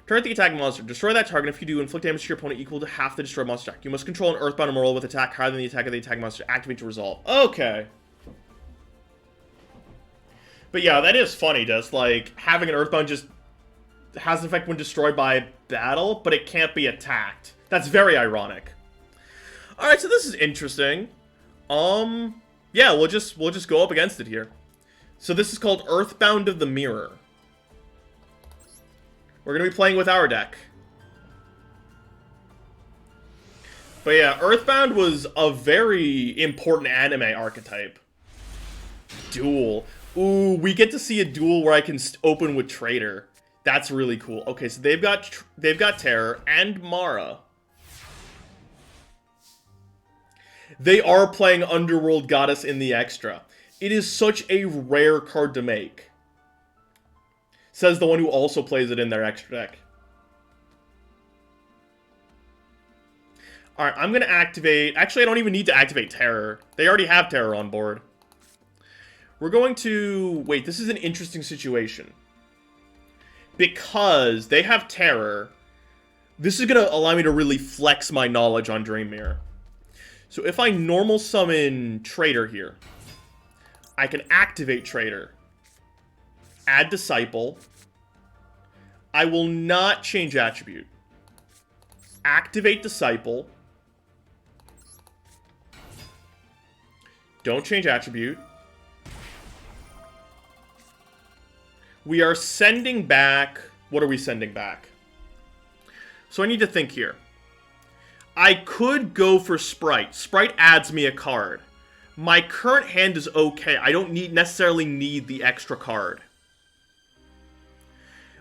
target the attacking monster. Destroy that target. If you do, inflict damage to your opponent equal to half the destroyed monster attack. You must control an Earthbound Immortal with attack higher than the attack of the attacking monster. Activate to resolve. Okay. But yeah, that is funny, just like having an Earthbound just has an effect when destroyed by battle, but it can't be attacked. That's very ironic. Alright, so this is interesting. Yeah, we'll just go up against it here. So this is called Earthbound of the Mirror. We're going to be playing with our deck. But yeah, Earthbound was a very important anime archetype. Duel. Ooh, we get to see a duel where I can open with Traitor. That's really cool. Okay, so they've got Terror and Mara. They are playing Underworld Goddess in the extra. It is such a rare card to make. Says the one who also plays it in their extra deck. Alright, I'm going to activate... Actually, I don't even need to activate Terror. They already have Terror on board. We're going to... Wait, this is an interesting situation. Because they have Terror, this is going to allow me to really flex my knowledge on Dream Mirror. So if I normal summon Traitor here, I can activate Traitor. Add Disciple. I will not change attribute. Activate Disciple. Don't change attribute. We are sending back... What are we sending back? So I need to think here. I could go for Sprite. Sprite adds me a card. My current hand is okay. I don't necessarily need the extra card.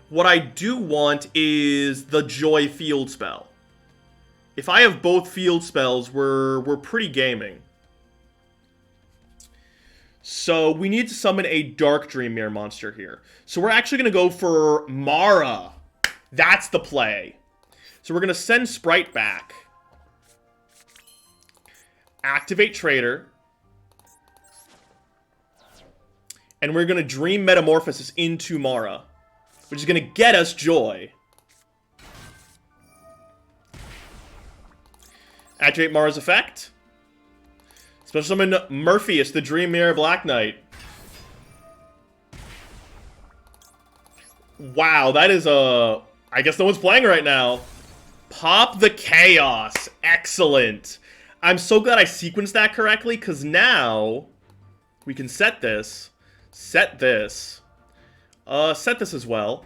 What I do want is the Joy field spell. If I have both field spells, we're pretty gaming. So we need to summon a Dark Dream Mirror monster here. So we're actually going to go for Mara. That's the play. So we're going to send Sprite back. Activate Traitor. And we're going to Dream Metamorphosis into Mara, which is going to get us Joy. Activate Mara's effect. Special summon Morpheus, the Dream Mirror Black Knight. Wow, that is a... I guess no one's playing right now. Pop the Chaos. Excellent. I'm so glad I sequenced that correctly, because now we can set this. Set this. Set this as well.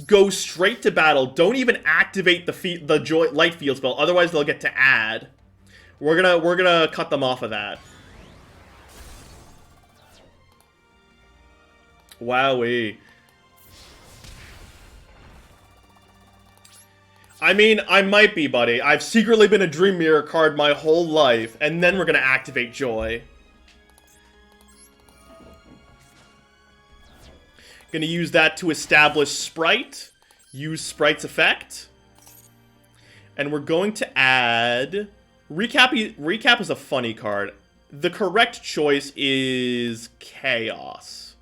Go straight to battle. Don't even activate the light field spell, otherwise they'll get to add. We're gonna cut them off of that. Wowee. I mean, I might be, buddy. I've secretly been a Dream Mirror card my whole life, and then we're gonna activate Joy. Gonna use that to establish Sprite. Use Sprite's effect. And we're going to add... Recap is a funny card. The correct choice is Chaos.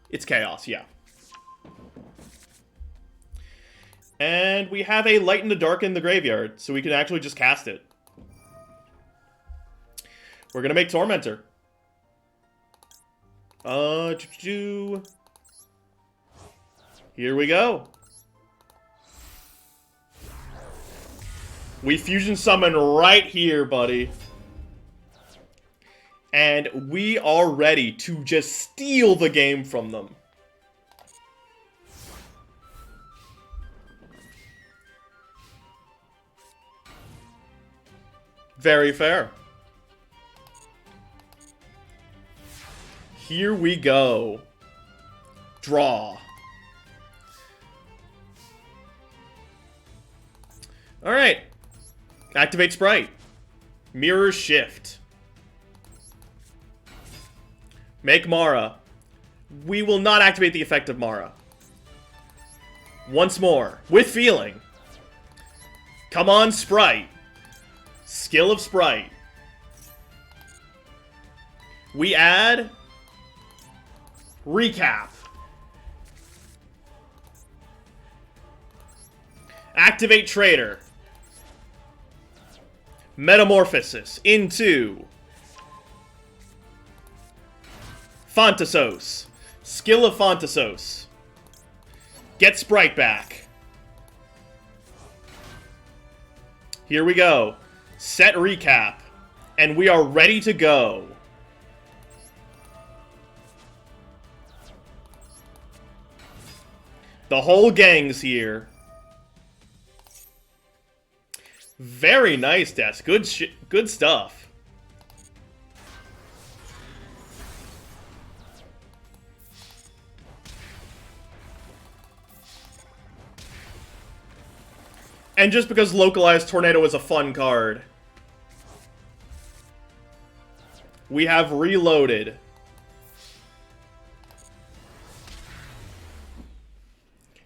It's Chaos, yeah. And we have a Light in the Dark in the graveyard, so we can actually just cast it. We're gonna make Tormentor. Here we go. We fusion summon right here, buddy. And we are ready to just steal the game from them. Very fair. Here we go. Draw. Alright. Activate Sprite. Mirror Shift. Make Mara. We will not activate the effect of Mara. Once more. With feeling. Come on, Sprite. Skill of Sprite. We add... Recap. Activate Trader. Metamorphosis into... Fontasos. Skill of Fontasos. Get Sprite back. Here we go. Set Recap. And we are ready to go. The whole gang's here. Very nice, Des. Good stuff. And just because Localized Tornado is a fun card, we have reloaded.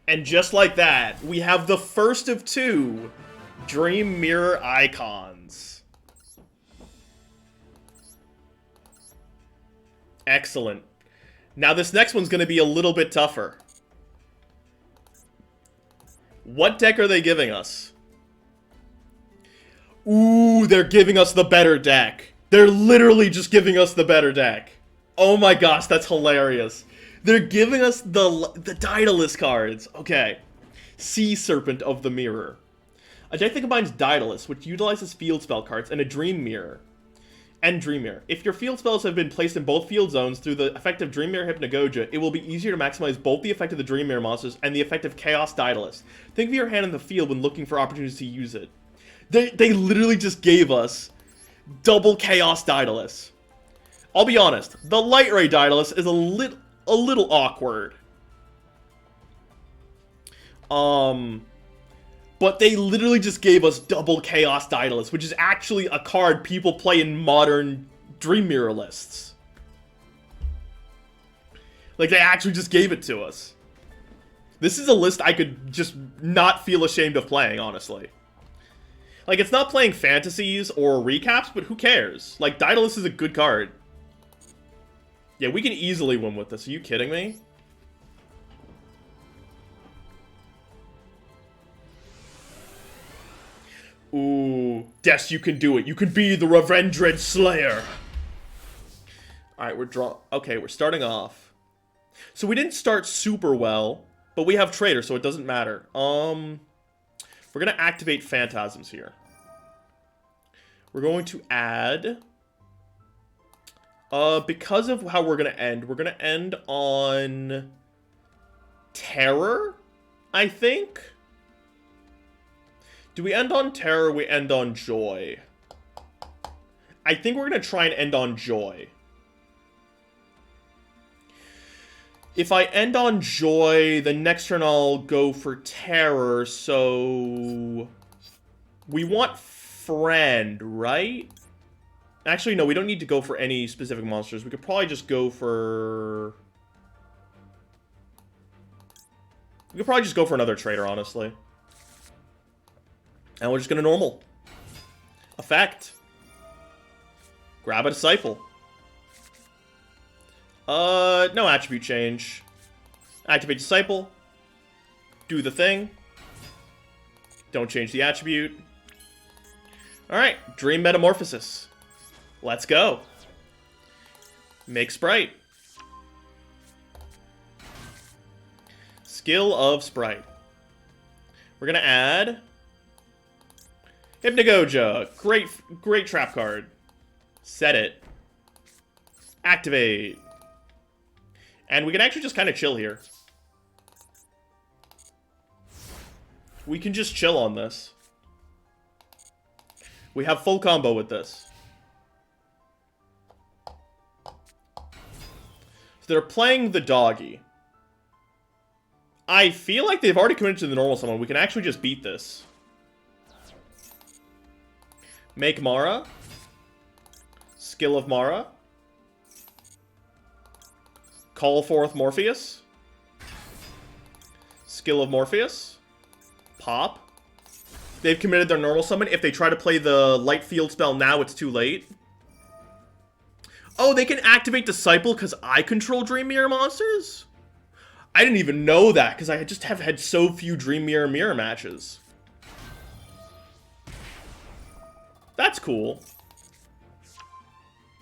And just like that, we have the first of two Dream Mirror icons. Excellent. Now this next one's going to be a little bit tougher. What deck are they giving us? Ooh, they're giving us the better deck. They're literally just giving us the better deck. Oh my gosh, that's hilarious. They're giving us the Daedalus cards. Okay. Sea Serpent of the Mirror. A deck that combines Daedalus, which utilizes field spell cards, and a Dream Mirror. And Dream Mirror. If your field spells have been placed in both field zones through the effect of Dream Mirror Hypnagogia, it will be easier to maximize both the effect of the Dream Mirror monsters and the effect of Chaos Daedalus. Think of your hand in the field when looking for opportunities to use it. They literally just gave us double Chaos Daedalus. I'll be honest, the Light Ray Daedalus is a little awkward. But they literally just gave us double Chaos Daedalus, which is actually a card people play in modern Dream Mirror lists. Like, they actually just gave it to us. This is a list I could just not feel ashamed of playing, honestly. Like, it's not playing fantasies or recaps, but who cares? Like, Daedalus is a good card. Yeah, we can easily win with this. Are you kidding me? Ooh. Des, you can do it. You can be the Revendred Slayer. Alright, okay, we're starting off. So we didn't start super well, but we have Traitor, so it doesn't matter. We're gonna activate Phantasms here. We're going to add... because of how we're gonna end on... Terror? I think? Do we end on Terror or we end on Joy? I think we're gonna try and end on Joy. If I end on Joy, the next turn I'll go for Terror, so... We want Friend, right? Actually, no, we don't need to go for any specific monsters. We could probably just go for... We could probably just go for another Traitor, honestly. And we're just gonna normal. Effect. Grab a Disciple. No attribute change. Activate Disciple. Do the thing. Don't change the attribute. Alright, Dream Metamorphosis. Let's go. Make Sprite. Skill of Sprite. We're gonna add... Hypnagogia. Great trap card. Set it. Activate. And we can actually just kind of chill here. We can just chill on this. We have full combo with this. So they're playing the doggy. I feel like they've already committed to the normal summon. We can actually just beat this. Make Mara. Skill of Mara. Call forth Morpheus. Skill of Morpheus. Pop. They've committed their normal summon. If they try to play the light field spell now, it's too late. Oh, they can activate Disciple because I control Dream Mirror monsters? I didn't even know that because I just have had so few Dream Mirror matches. That's cool.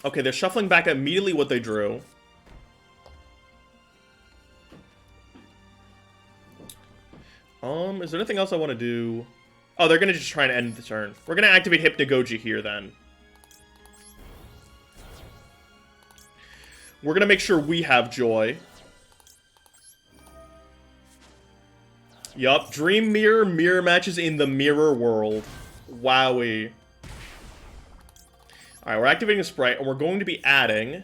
Okay, they're shuffling back immediately what they drew. Is there anything else I want to do? Oh, they're going to just try and end the turn. We're going to activate Hypnagogia here, then. We're going to make sure we have Joy. Yup, Dream Mirror matches in the mirror world. Wowie. Alright, we're activating a Sprite, and we're going to be adding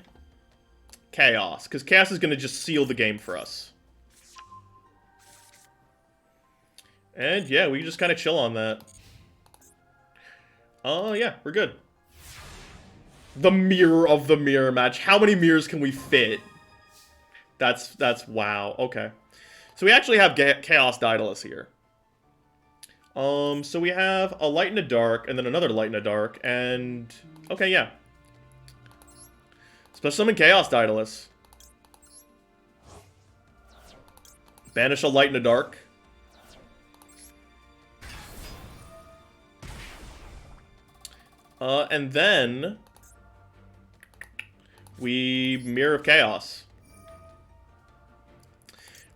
Chaos, because Chaos is going to just seal the game for us. And yeah, we can just kind of chill on that. Oh, yeah, we're good. The mirror of the mirror match. How many mirrors can we fit? That's wow. Okay. So we actually have Chaos Daedalus here. So we have a Light in the Dark, and then another Light in the Dark, and... Okay, yeah. Special Summon Chaos Daedalus. Banish a Light in the Dark. And then... we Mirror of Chaos.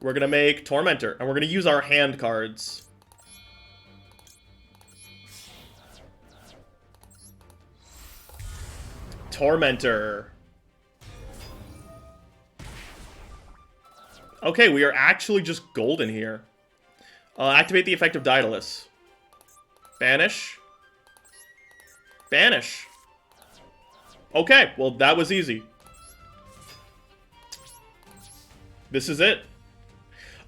We're gonna make Tormentor, and we're gonna use our hand cards. Tormentor. Okay, we are actually just golden here. Activate the effect of Daedalus. Banish. Banish. Okay, well, that was easy. This is it.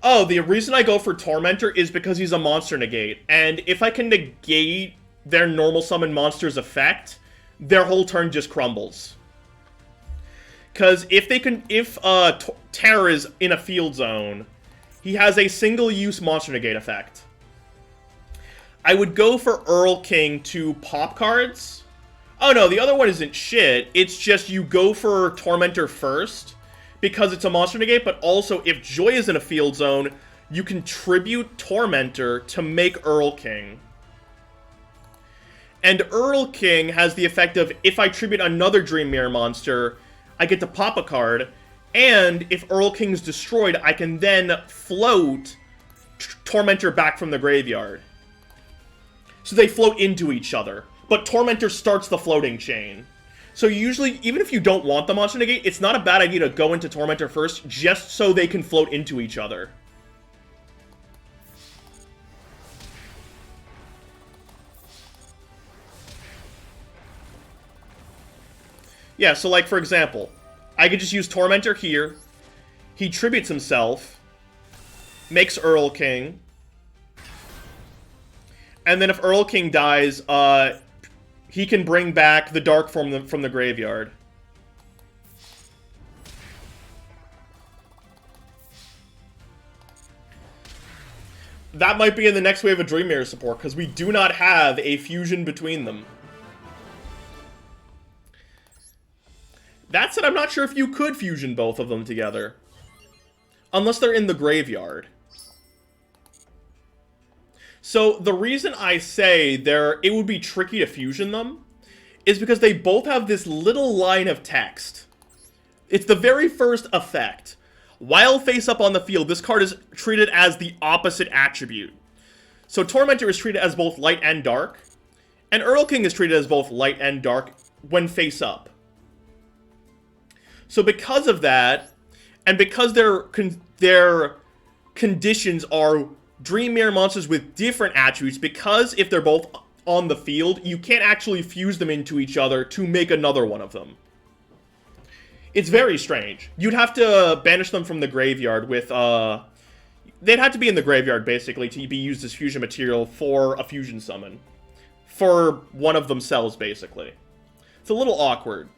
Oh, the reason I go for Tormentor is because he's a monster negate. And if I can negate their normal summon monster's effect, their whole turn just crumbles. Because if Terror is in a field zone, he has a single-use monster negate effect. I would go for Earl King to pop cards. Oh no, the other one isn't shit. It's just you go for Tormentor first, because it's a monster negate, but also if Joy is in a field zone, you can tribute Tormentor to make Earl King. And Earl King has the effect of, if I tribute another Dream Mirror monster, I get to pop a card, and if Earl King's destroyed, I can then float Tormentor back from the graveyard. So they float into each other, but Tormentor starts the floating chain. So usually, even if you don't want the monster negate, it's not a bad idea to go into Tormentor first, just so they can float into each other. Yeah, so like, for example, I could just use Tormentor here. He tributes himself. Makes Earl King. And then if Earl King dies, he can bring back the Dark Form from the graveyard. That might be in the next wave of Dream Mirror support, because we do not have a fusion between them. That said, I'm not sure if you could fusion both of them together. Unless they're in the graveyard. So, the reason I say it would be tricky to fusion them is because they both have this little line of text. It's the very first effect. While face up on the field, this card is treated as the opposite attribute. So, Tormentor is treated as both light and dark, and Earl King is treated as both light and dark when face up. So because of that, and because their conditions are Dream Mirror monsters with different attributes, because if they're both on the field, you can't actually fuse them into each other to make another one of them. It's very strange. You'd have to banish them from the graveyard with, they'd have to be in the graveyard, basically, to be used as fusion material for a fusion summon. For one of themselves, basically. It's a little awkward.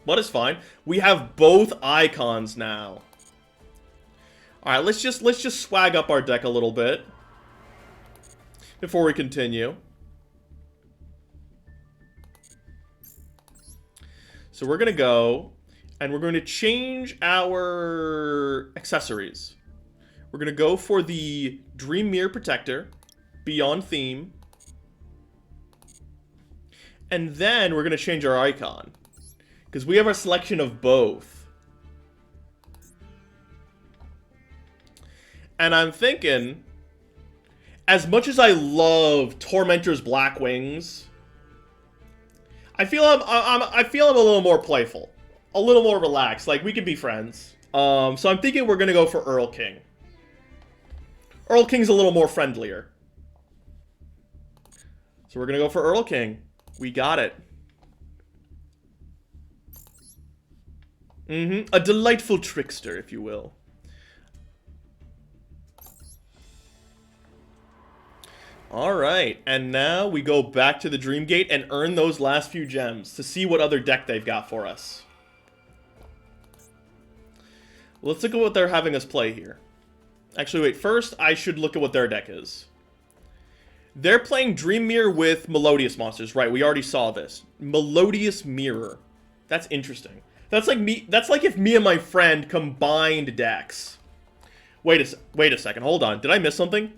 But it's fine. We have both icons now. Alright, let's just swag up our deck a little bit before we continue. So we're gonna go, and we're going to change our accessories. We're gonna go for the Dream Mirror Protector, Beyond Theme, and then we're gonna change our icon. Because we have our selection of both. And I'm thinking, as much as I love Tormentor's Black Wings, I feel I'm a little more playful. A little more relaxed. Like, we can be friends. So I'm thinking we're going to go for Earl King. Earl King's a little more friendlier. So we're going to go for Earl King. We got it. A delightful trickster, if you will. Alright, and now we go back to the Dream Gate and earn those last few gems to see what other deck they've got for us. Let's look at what they're having us play here. Actually, wait, first I should look at what their deck is. They're playing Dream Mirror with Melodious monsters. Right, we already saw this. Melodious Mirror. That's interesting. That's like if me and my friend combined decks. Wait a second. Hold on. Did I miss something?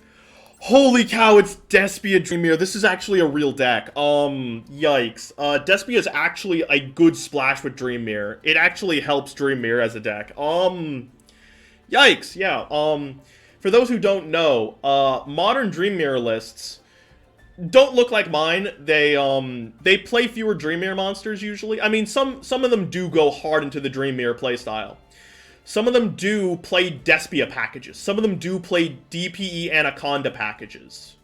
Holy cow, it's Despia Dream Mirror. This is actually a real deck. Yikes. Despia is actually a good splash with Dream Mirror. It actually helps Dream Mirror as a deck. Yikes, yeah. For those who don't know, modern Dream Mirror lists don't look like mine. They play fewer Dream Mirror monsters usually. I mean, some of them do go hard into the Dream Mirror playstyle. Some of them do play Despia packages. Some of them do play DPE Anaconda packages.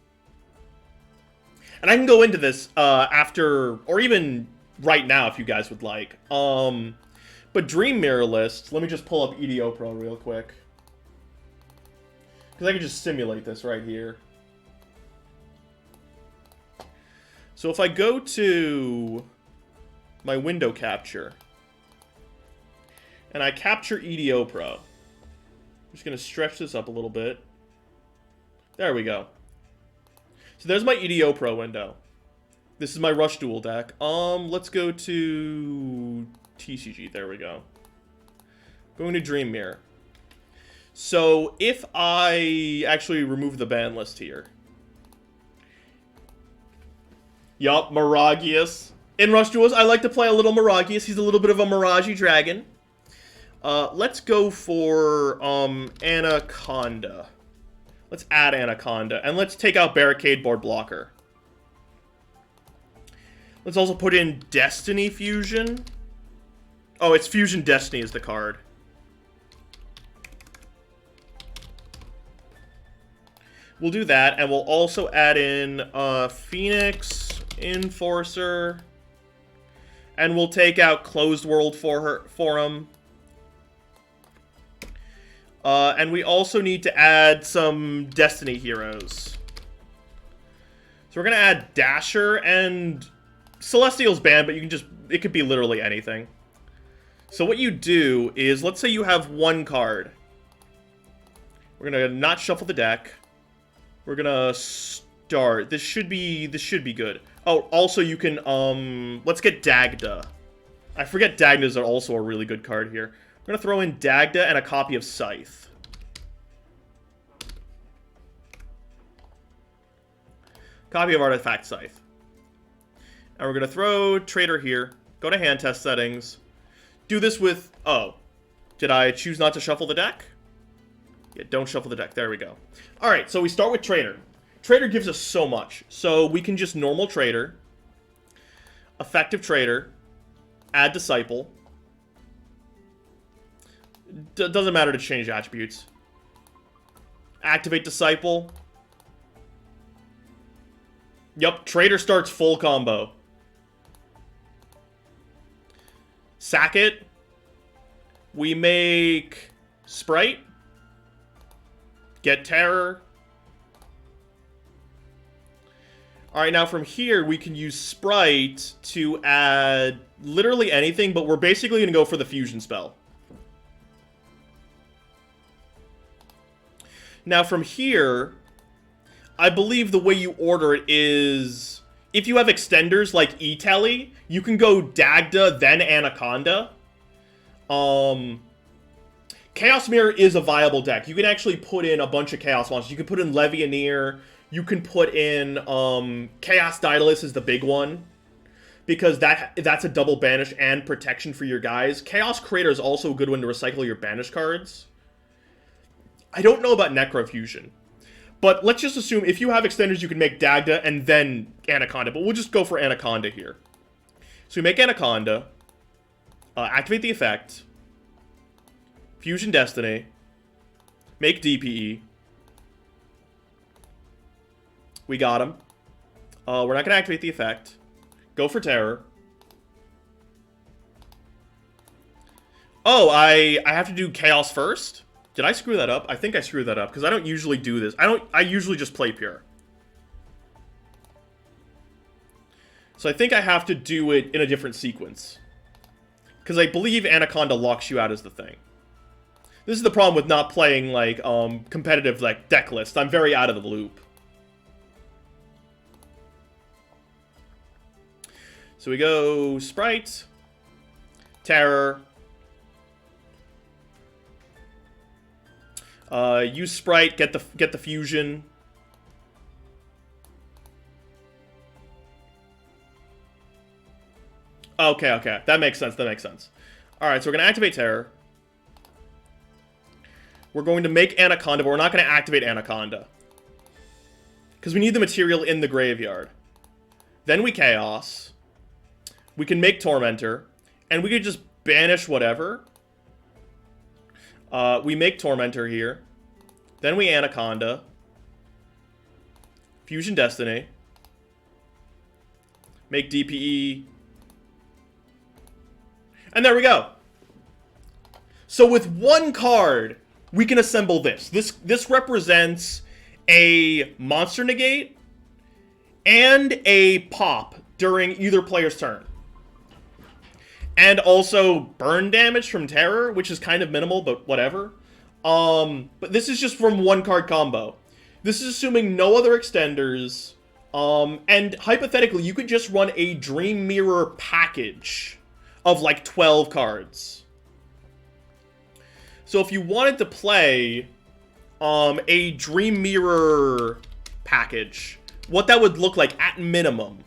And I can go into this after, or even right now if you guys would like. But Dream Mirror lists, let me just pull up EDO Pro real quick. Because I can just simulate this right here. So if I go to my window capture, and I capture EDO Pro, I'm just going to stretch this up a little bit. There we go. So there's my EDO Pro window. This is my Rush Duel deck. Let's go to TCG. There we go. Going to Dream Mirror. So if I actually remove the ban list here, Yup, Miragius. In Rush Duels, I like to play a little Miragius. He's a little bit of a Mirage dragon. Let's go for, Anaconda. Let's add Anaconda. And let's take out Barricade Board Blocker. Let's also put in Destiny Fusion. Oh, it's Fusion Destiny is the card. We'll do that, and we'll also add in Phoenix, Enforcer, and we'll take out Closed World for him. And we also need to add some Destiny heroes. So we're gonna add Dasher, and Celestial's banned, but you can just, it could be literally anything. So what you do is, let's say you have one card. We're gonna not shuffle the deck. We're gonna start. This should be good. Oh, also you can, let's get Dagda. I forget Dagda's are also a really good card here. We're gonna throw in Dagda and a copy of Scythe. Copy of Artifact Scythe. And we're gonna throw Trader here. Go to hand test settings. Do this with, oh, did I choose not to shuffle the deck? Yeah, don't shuffle the deck. There we go. Alright, so we start with Trader. Trader gives us so much. So we can just normal Trader, effective Trader, add Disciple. Doesn't matter to change attributes. Activate Disciple. Yup, Trader starts full combo. Sack it. We make Sprite. Get Terror. Alright, now from here, we can use Sprite to add literally anything, but we're basically going to go for the Fusion spell. Now from here, I believe the way you order it is, if you have extenders like E-Telly, you can go Dagda, then Anaconda. Chaos Mirror is a viable deck. You can actually put in a bunch of Chaos monsters. You can put in Levianeer. You can put in Chaos Daedalus is the big one, because that's a double banish and protection for your guys. Chaos Creator is also a good one to recycle your banish cards. I don't know about Necrofusion, but let's just assume if you have extenders, you can make Dagda and then Anaconda, but we'll just go for Anaconda here. So we make Anaconda, activate the effect, Fusion Destiny, make DPE. We got him. We're not going to activate the effect. Go for Terror. Oh, I have to do Chaos first? Did I screw that up? I think I screwed that up, because I don't usually do this. I usually just play Pure. So I think I have to do it in a different sequence. Because I believe Anaconda locks you out as the thing. This is the problem with not playing, like, competitive, like, deck list. I'm very out of the loop. So we go Sprite, Terror, use Sprite, get the Fusion. Okay, that makes sense, Alright, so we're going to activate Terror. We're going to make Anaconda, but we're not going to activate Anaconda, because we need the material in the graveyard. Then we Chaos. We can make Tormentor, and we could just banish whatever. We make Tormentor here. Then we Anaconda. Fusion Destiny. Make DPE. And there we go. So with one card, we can assemble this. This represents a monster negate and a pop during either player's turn. And also burn damage from Terror, which is kind of minimal, but whatever. But this is just from one card combo. This is assuming no other extenders. And hypothetically, you could just run a Dream Mirror package of like 12 cards. So if you wanted to play a Dream Mirror package, what that would look like at minimum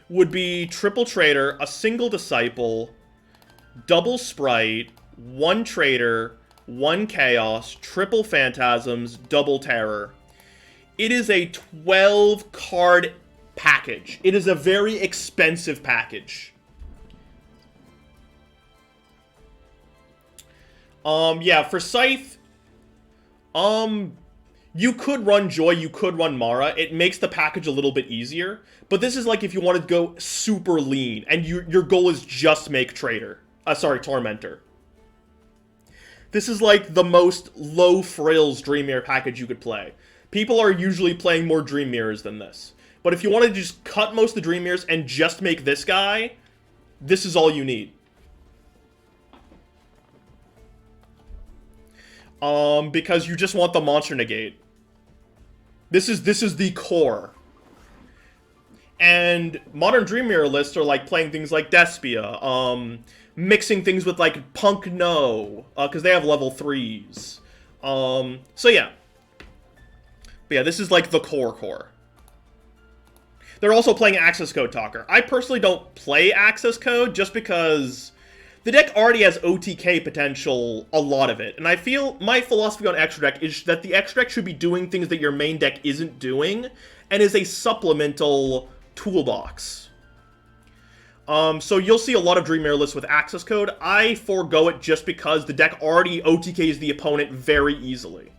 would be triple Traitor, a single Disciple, double Sprite, one Traitor, one Chaos, triple Phantasms, double Terror. It is a 12-card package. It is a very expensive package. Yeah, for Scythe, you could run Joy, you could run Mara. It makes the package a little bit easier. But this is like if you wanted to go super lean, and your goal is just make Traitor. Tormentor. This is like the most low frills Dream Mirror package you could play. People are usually playing more Dream Mirrors than this. But if you wanted to just cut most of the Dream Mirrors and just make this guy, this is all you need. Because you just want the monster negate. This is the core. And modern Dream Mirror lists are like playing things like Despia, mixing things with like Punk No, because they have level 3s. So yeah. But yeah, this is like the core. They're also playing Access Code Talker. I personally don't play Access Code just because the deck already has OTK potential, a lot of it. And I feel my philosophy on Extra Deck is that the Extra Deck should be doing things that your main deck isn't doing, and is a supplemental toolbox. So you'll see a lot of Dream Mirror lists with Access Code. I forego it just because the deck already OTKs the opponent very easily.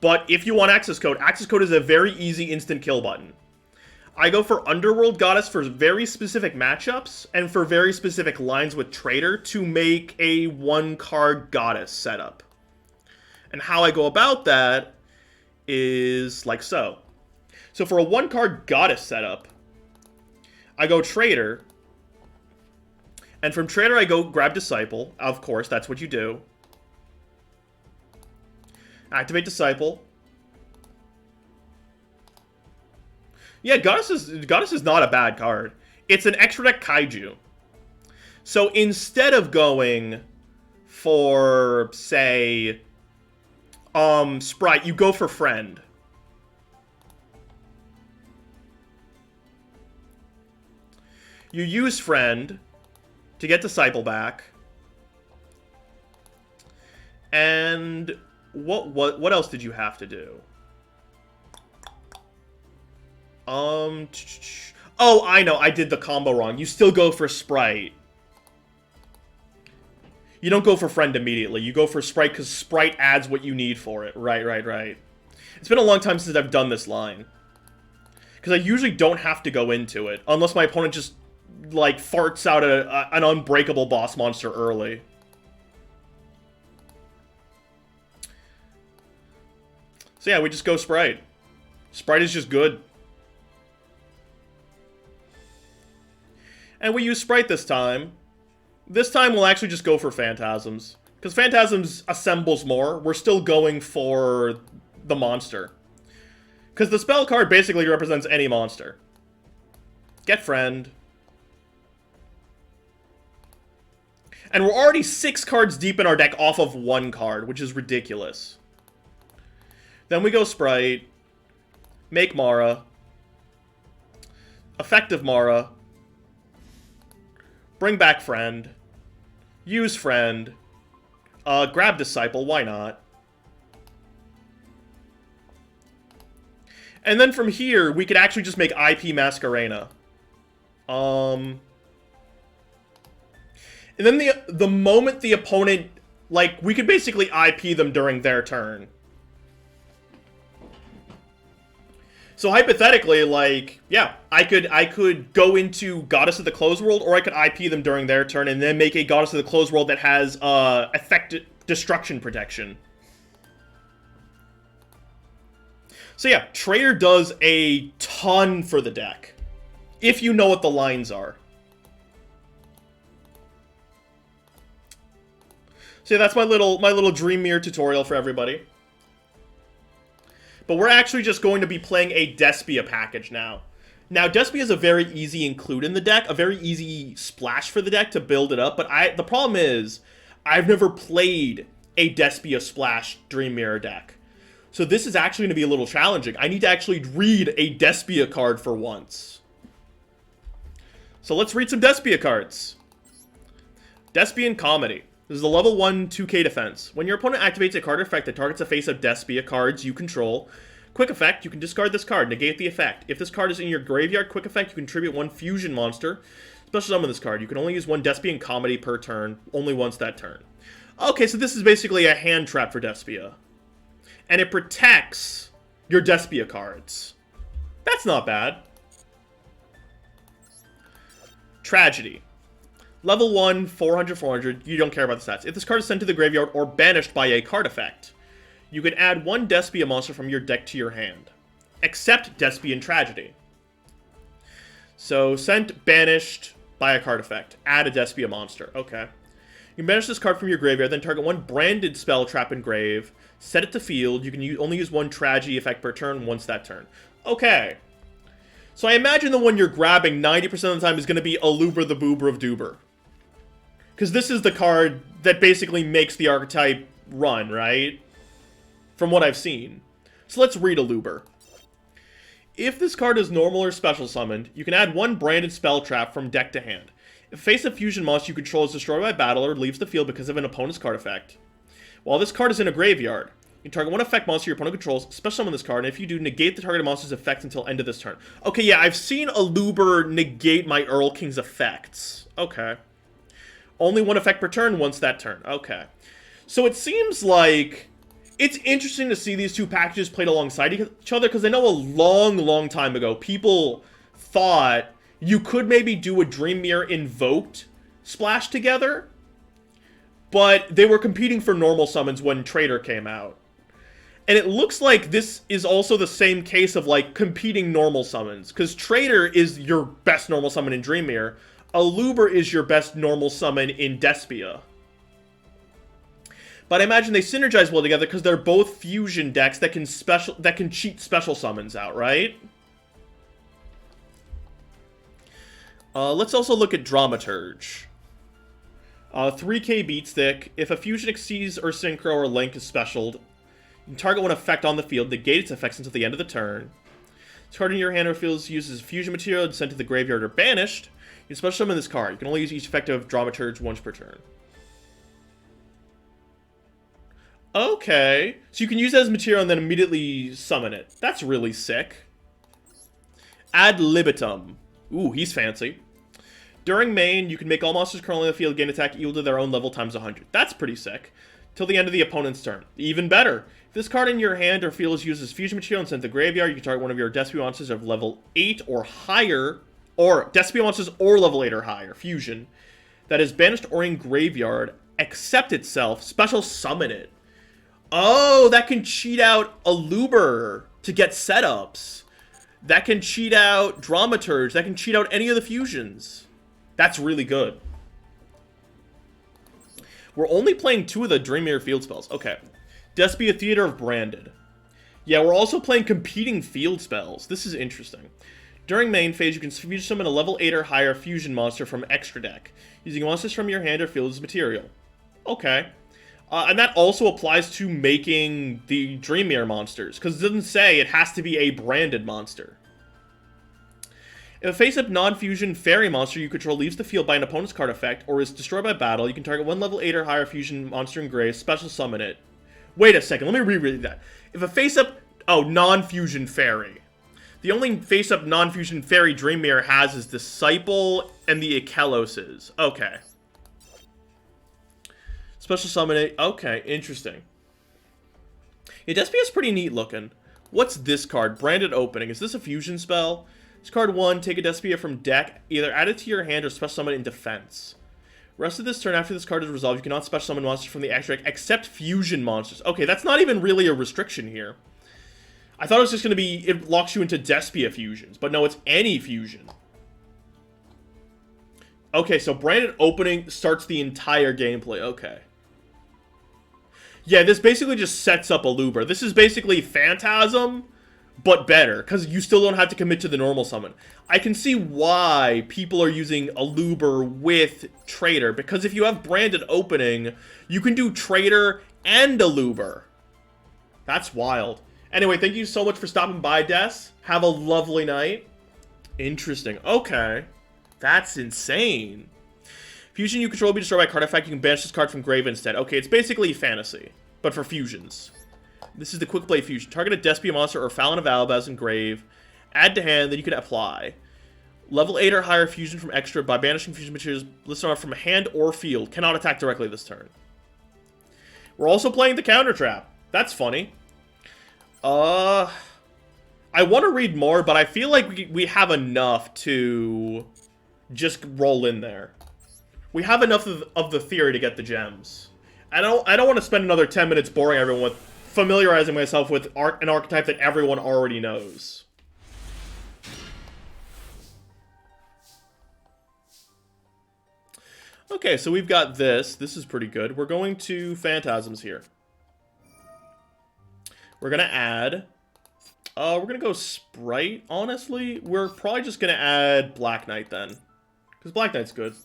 But if you want Access Code is a very easy instant kill button. I go for Underworld Goddess for very specific matchups, and for very specific lines with Traitor to make a one-card Goddess setup. And how I go about that is like so. So for a one-card Goddess setup, I go Traitor, and from Traitor I go grab Disciple. Of course, that's what you do. Activate Disciple. Yeah, Goddess is not a bad card. It's an extra deck Kaiju. So instead of going for, say, Sprite, you go for Friend. You use Friend to get Disciple back. And what else did you have to do? Oh, I know, I did the combo wrong. You still go for Sprite. You don't go for Friend immediately. You go for Sprite because Sprite adds what you need for it. Right. It's been a long time since I've done this line. Because I usually don't have to go into it. Unless my opponent just, like, farts out an unbreakable boss monster early. So yeah, we just go Sprite. Sprite is just good. And we use Sprite this time. This time we'll actually just go for Phantasms. Because Phantasms assembles more. We're still going for the monster. Because the spell card basically represents any monster. Get Friend. And we're already 6 cards deep in our deck off of 1 card, which is ridiculous. Then we go Sprite. Make Mara. Effective Mara. Bring back Friend. Use Friend. Grab Disciple, why not? And then from here, we could actually just make IP Masquerena. And then the moment the opponent, like, we could basically IP them during their turn. So hypothetically, like, yeah, I could go into Goddess of the Closed World, or I could IP them during their turn, and then make a Goddess of the Closed World that has effective destruction protection. So yeah, Traitor does a ton for the deck, if you know what the lines are. So yeah, that's my little Dream Mirror tutorial for everybody. But we're actually just going to be playing a Despia package now. Now, Despia is a very easy include in the deck, a very easy splash for the deck to build it up, but the problem is, I've never played a Despia splash Dream Mirror deck. So this is actually going to be a little challenging. I need to actually read a Despia card for once. So let's read some Despia cards. Despian Comedy. This is a level 1 2k defense. When your opponent activates a card effect that targets a face of Despia cards you control, quick effect, you can discard this card, negate the effect. If this card is in your graveyard, quick effect, you contribute 1 fusion monster. Special summon this card. You can only use 1 Despian Comedy per turn, only once that turn. Okay, so this is basically a hand trap for Despia. And it protects your Despia cards. That's not bad. Tragedy. Level 1, 400, you don't care about the stats. If this card is sent to the graveyard or banished by a card effect, you can add 1 Despia monster from your deck to your hand. Except Despian Tragedy. So, sent, banished by a card effect. Add a Despia monster. Okay. You can banish this card from your graveyard, then target 1 branded spell, trap, and grave. Set it to field. You can only use 1 Tragedy effect per turn once that turn. Okay. So I imagine the one you're grabbing 90% of the time is going to be Aluber the Boober of Doober. Because this is the card that basically makes the archetype run, right? From what I've seen. So let's read Aluber. If this card is normal or special summoned, you can add 1 branded spell trap from deck to hand. If face a fusion monster you control is destroyed by battle or leaves the field because of an opponent's card effect, while this card is in a graveyard, you can target 1 effect monster your opponent controls, special summon this card, and if you do, negate the targeted monster's effect until end of this turn. Okay, yeah, I've seen Aluber negate my Earl King's effects. Okay. Only 1 effect per turn once that turn. Okay. So it seems like it's interesting to see these two packages played alongside each other, because I know a long time ago, people thought you could maybe do a Dream Mirror Invoked splash together, but they were competing for normal summons when Trader came out. And it looks like this is also the same case of, like, competing normal summons, because Trader is your best normal summon in Dream Mirror. Aluber is your best normal summon in Despia. But I imagine they synergize well together because they're both fusion decks that can cheat special summons out, right? Let's also look at Dramaturge. 3k beat stick. If a fusion exceeds or synchro or link is specialed, you can target 1 effect on the field, negate its effects until the end of the turn. This card in your hand or field uses fusion material and sent to the graveyard or banished. You can special summon this card. You can only use each effect of Dramaturge once per turn. Okay. So you can use it as material and then immediately summon it. That's really sick. Ad libitum. Ooh, he's fancy. During main, you can make all monsters currently in the field gain attack equal to their own level times 100. That's pretty sick. Till the end of the opponent's turn. Even better. If this card in your hand or field is used as fusion material and sent to the graveyard, you can target 1 of your Despia monsters of level 8 or higher, or Despia monsters or level 8 or higher, fusion, that is banished or in graveyard, accept itself, special summon it. Oh, that can cheat out Aluber to get setups. That can cheat out Dramaturge. That can cheat out any of the fusions. That's really good. We're only playing 2 of the Dream Mirror field spells. Okay. Despia Theater of Branded. Yeah, we're also playing competing field spells. This is interesting. During main phase, you can fusion summon a level 8 or higher fusion monster from extra deck, using monsters from your hand or field as material. Okay. And that also applies to making the Dream Mirror monsters, because it doesn't say it has to be a branded monster. If a face-up non-fusion fairy monster you control leaves the field by an opponent's card effect, or is destroyed by battle, you can target 1 level 8 or higher fusion monster in gray, special summon it. Wait a second, let me reread that. If a face-up... Oh, non-fusion fairy. The only face-up non-fusion fairy Dream Mirror has is Disciple and the Ikeloses. Okay. Special summon it. Okay, interesting. Yeah, Despia is pretty neat looking. What's this card? Branded Opening. Is this a fusion spell? This card 1, take a Despia from deck, either add it to your hand or special summon it in defense. Rest of this turn, after this card is resolved, you cannot special summon monsters from the extra deck except fusion monsters. Okay, that's not even really a restriction here. I thought it was just going to be, it locks you into Despia fusions, but no, it's any fusion. Okay, so Branded Opening starts the entire gameplay. Okay. Yeah, this basically just sets up Aluber. This is basically Phantasm, but better, because you still don't have to commit to the normal summon. I can see why people are using Aluber with Trader, because if you have Branded Opening, you can do Trader and Aluber. That's wild. Anyway, thank you so much for stopping by, Des. Have a lovely night. Interesting. Okay. That's insane. Fusion you control will be destroyed by card effect. You can banish this card from grave instead. Okay, it's basically fantasy, but for fusions. This is the quick play fusion. Target a Despia monster or Fallon of Albaz in grave. Add to hand, then you can apply. Level 8 or higher fusion from extra by banishing fusion materials listed on from hand or field. Cannot attack directly this turn. We're also playing the counter trap. That's funny. I want to read more, but I feel like we have enough to just roll in there. We have enough of the theory to get the gems. I don't want to spend another 10 minutes boring everyone with familiarizing myself with an archetype that everyone already knows. Okay, so we've got this. This is pretty good. We're going to Phantasms here. We're going to add... we're going to go Sprite, honestly. We're probably just going to add Black Knight then. Because Black Knight's good.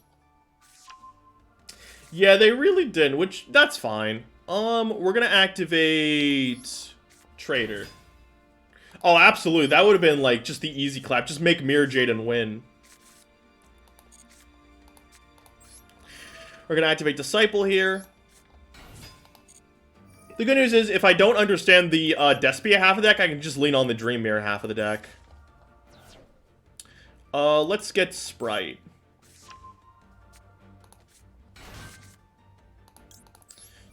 Yeah, they really didn't, which, that's fine. We're gonna activate Trader. Oh, absolutely. That would have been, like, just the easy clap. Just make Mirror Jade and win. We're gonna activate Disciple here. The good news is, if I don't understand the Despia half of the deck, I can just lean on the Dream Mirror half of the deck. Let's get Sprite.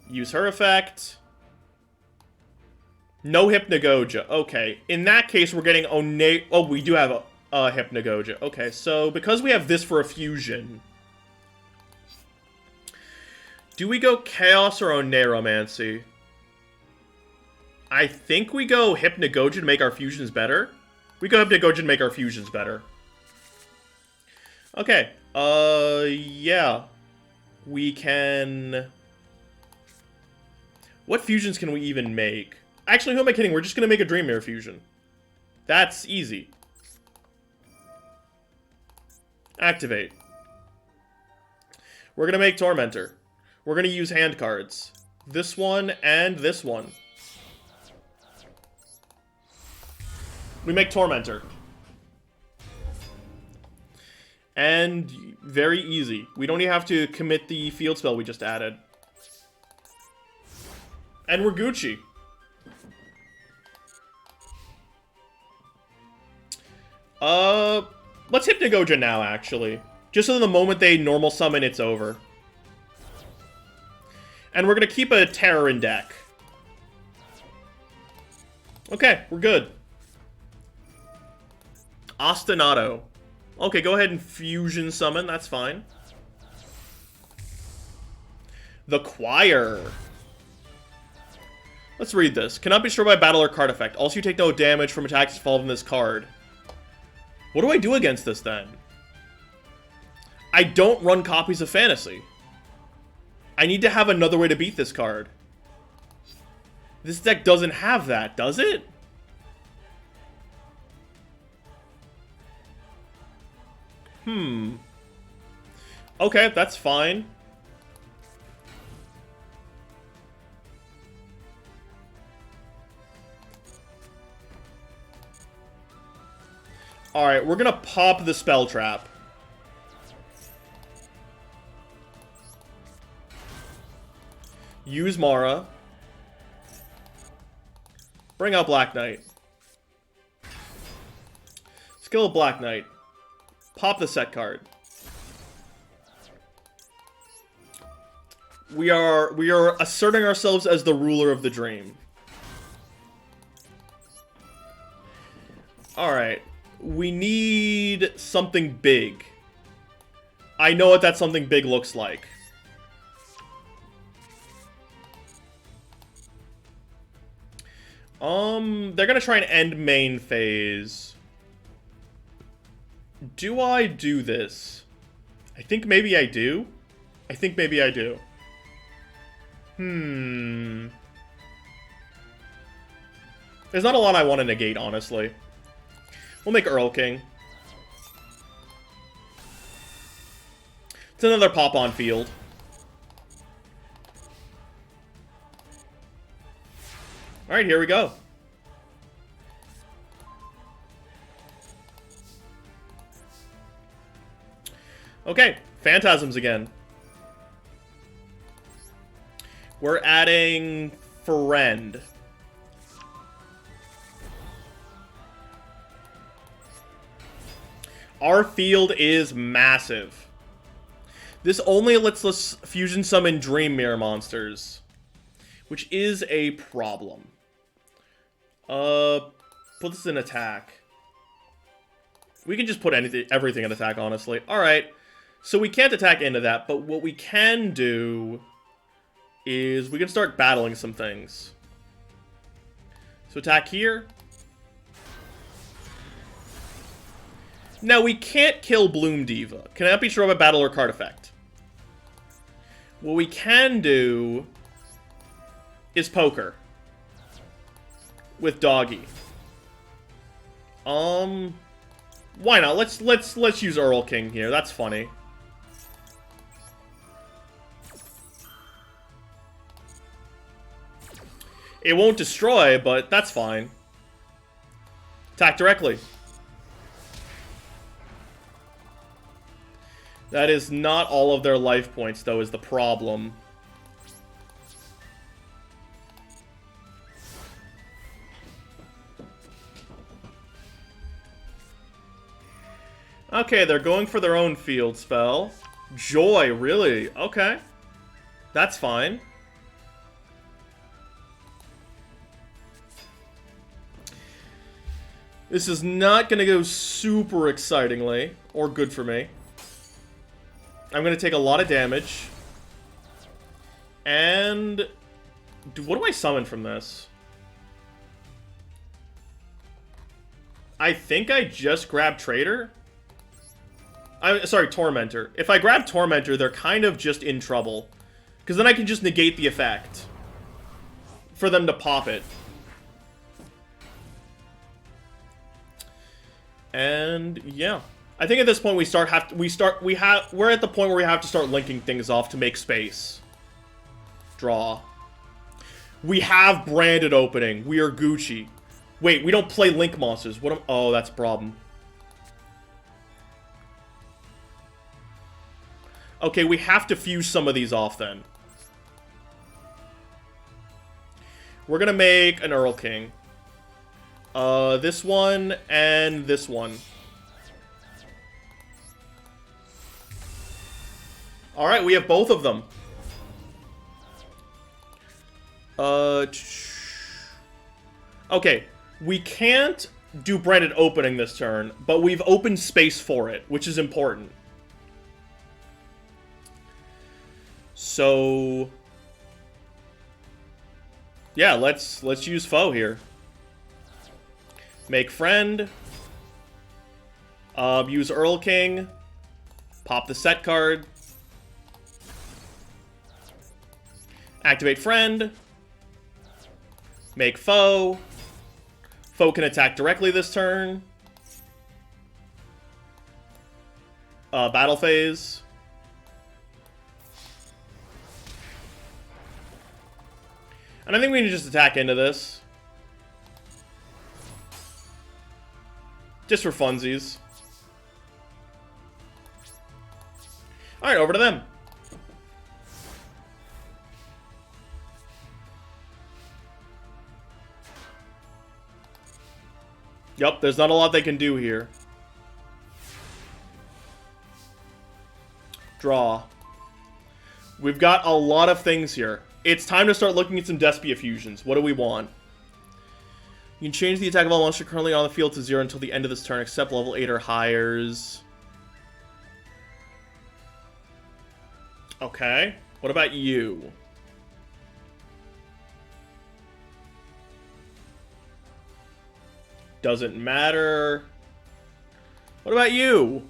Use her effect. No Hypnagogia. Okay. In that case, we're getting One... Oh, we do have a Hypnagogia. Okay, so because we have this for a fusion... Do we go Chaos or Oneiromancy? I think we go Hypnagogia to make our fusions better. We go Hypnagogia to make our fusions better. Okay. Yeah. We can... What fusions can we even make? Actually, who am I kidding? We're just going to make a Dream Mirror fusion. That's easy. Activate. We're going to make Tormentor. We're going to use hand cards. This one and this one. We make Tormentor. And very easy. We don't even have to commit the field spell we just added. And we're Gucci. Let's Hypnagogia now, actually. Just so that the moment they normal summon, it's over. And we're gonna keep a Terror in deck. Okay, we're good. Ostinato. Okay, go ahead and fusion summon, that's fine. The Choir. Let's read this. Cannot be destroyed by battle or card effect. Also, you take no damage from attacks involved in this card. What do I do against this, then? I don't run copies of Fantasy. I need to have another way to beat this card. This deck doesn't have that, does it? Okay, that's fine. Alright, we're gonna pop the Spell Trap. Use Mara. Bring out Black Knight. Skill of Black Knight. Pop the set card. We are asserting ourselves as the ruler of the dream. Alright. We need something big. I know what that something big looks like. They're gonna try and end main phase. Do I do this? I think maybe I do. I think maybe I do. There's not a lot I want to negate, honestly. We'll make Earl King. It's another pop-on field. Alright, here we go. Okay, Phantasms again. We're adding Friend. Our field is massive. This only lets us fusion summon Dream Mirror monsters, which is a problem. Put this in attack. We can just put everything in attack, honestly. Alright, so we can't attack into that, but what we can do is we can start battling some things. So attack here. Now, we can't kill Bloom Diva. Cannot be destroyed by battle or card effect. What we can do is poker with Doggy. Why not? Let's use Earl King here. That's funny. It won't destroy, but that's fine. Attack directly. That is not all of their life points, though, is the problem. Okay, they're going for their own field spell. Joy, really? Okay. That's fine. This is not going to go super excitingly, or good for me. I'm going to take a lot of damage. And what do I summon from this? I think I just grabbed Traitor. Sorry, Tormentor. If I grab Tormentor, they're kind of just in trouble. Because then I can just negate the effect. For them to pop it. And yeah. I think at this point we're at the point where we have to start linking things off to make space. Draw. We have branded opening. We are Gucci. Wait, we don't play Link monsters. Oh, that's a problem. Okay, we have to fuse some of these off then. We're gonna make an Earl King. This one and this one. Alright, we have both of them. Okay, we can't do branded opening this turn, but we've opened space for it, which is important. So yeah, let's use foe here. Make friend. Use Earl King. Pop the set card. Activate friend. Make foe. Foe can attack directly this turn. Battle phase. And I think we can just attack into this. Just for funsies. Alright, over to them. Yup, there's not a lot they can do here. Draw. We've got a lot of things here. It's time to start looking at some Despia fusions. What do we want? You can change the attack of all monsters currently on the field to 0 until the end of this turn, except level 8 or higher. Okay. What about you? Doesn't matter. What about you?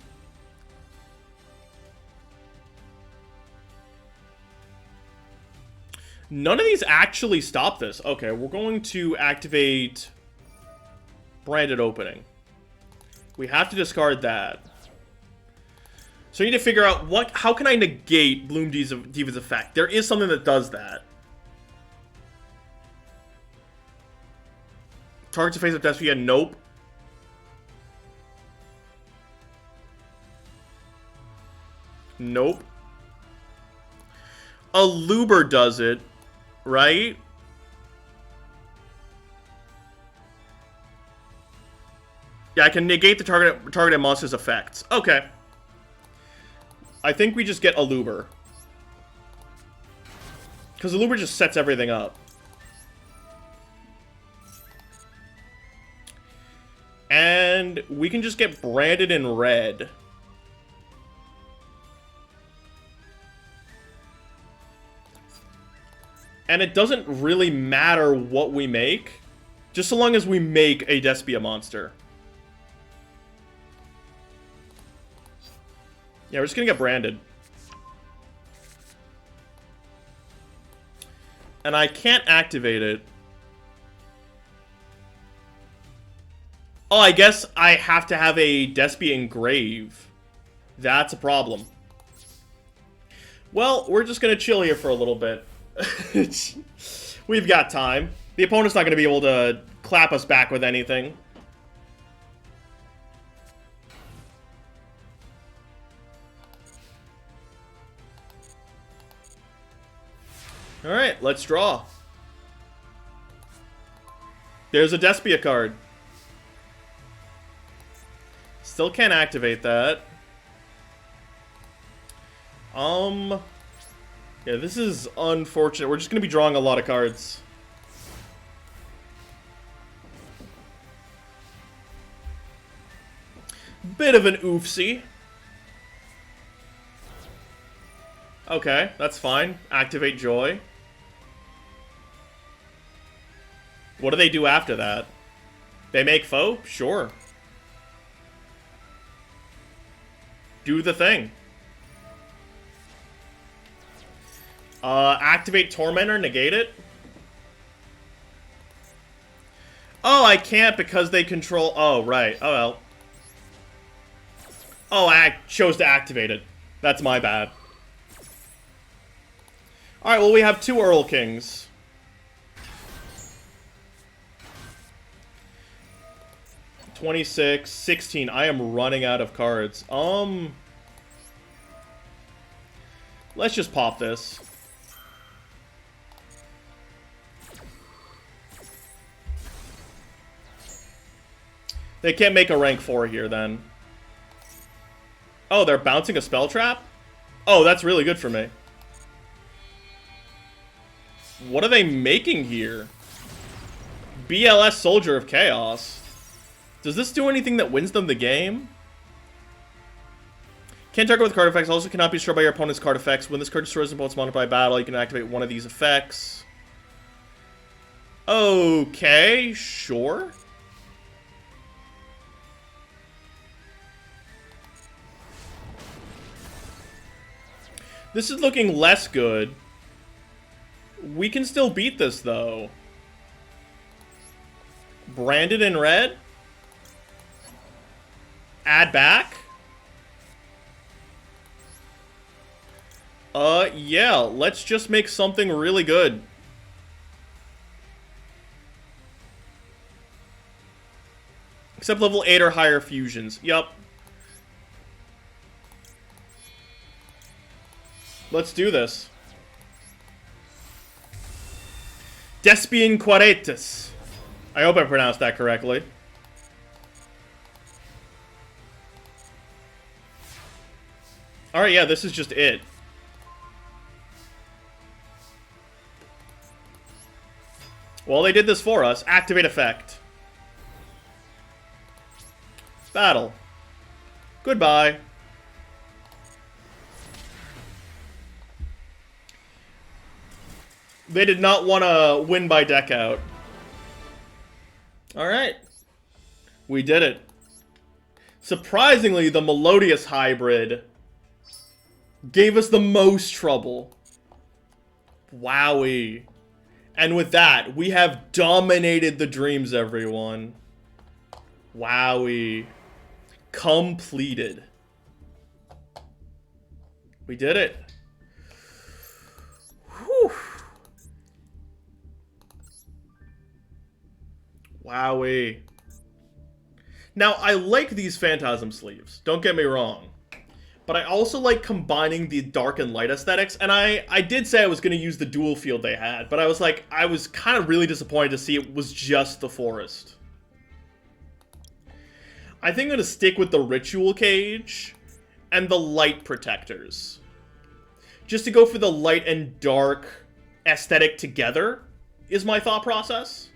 None of these actually stop this. Okay, we're going to activate branded opening. We have to discard that. So I need to figure out how can I negate Bloom Diva's effect? There is something that does that. Target to face up Despia, nope. Nope. A Luber does it, right? Yeah, I can negate the targeted monster's effects. Okay. I think we just get a Luber. Because the Luber just sets everything up. And we can just get branded in red. And it doesn't really matter what we make, just so long as we make a Despia monster. Yeah, we're just gonna get branded. And I can't activate it. Oh, I guess I have to have a Despia engrave. That's a problem. Well, we're just gonna chill here for a little bit. We've got time. The opponent's not gonna be able to clap us back with anything. Alright, let's draw. There's a Despia card. Still can't activate that. Yeah, this is unfortunate. We're just gonna be drawing a lot of cards. Bit of an oofsie. Okay, that's fine. Activate Joy. What do they do after that? They make foe? Sure. Do the thing. Activate Tormentor, negate it. Oh, I can't because they control... Oh, right. Oh, well. Oh, I chose to activate it. That's my bad. Alright, well, we have 2 Earl Kings. $26, $16. I am running out of cards. Let's just pop this. They can't make a rank 4 here, then. Oh, they're bouncing a spell trap? Oh, that's really good for me. What are they making here? BLS Soldier of Chaos. Does this do anything that wins them the game? Can't target with card effects. Also cannot be destroyed by your opponent's card effects. When this card destroys an opponent's monster by battle, you can activate one of these effects. Okay, sure. This is looking less good. We can still beat this, though. Branded in red? Add back? Yeah, let's just make something really good. Except level 8 or higher fusions. Yup. Let's do this. Despian Quaretus. I hope I pronounced that correctly. Alright, yeah, this is just it. Well, they did this for us. Activate effect. Battle. Goodbye. They did not want to win by deck out. Alright. We did it. Surprisingly, the Melodious Hybrid gave us the most trouble. Wowie. And with that, we have dominated the dreams, everyone. Wowie. Completed. We did it. Whew. Wowie. Now, I like these Phantasm sleeves. Don't get me wrong. But I also like combining the dark and light aesthetics, and I did say I was going to use the dual field they had, but I was like, I was kind of really disappointed to see it was just the forest. I think I'm going to stick with the ritual cage and the light protectors. Just to go for the light and dark aesthetic together is my thought process.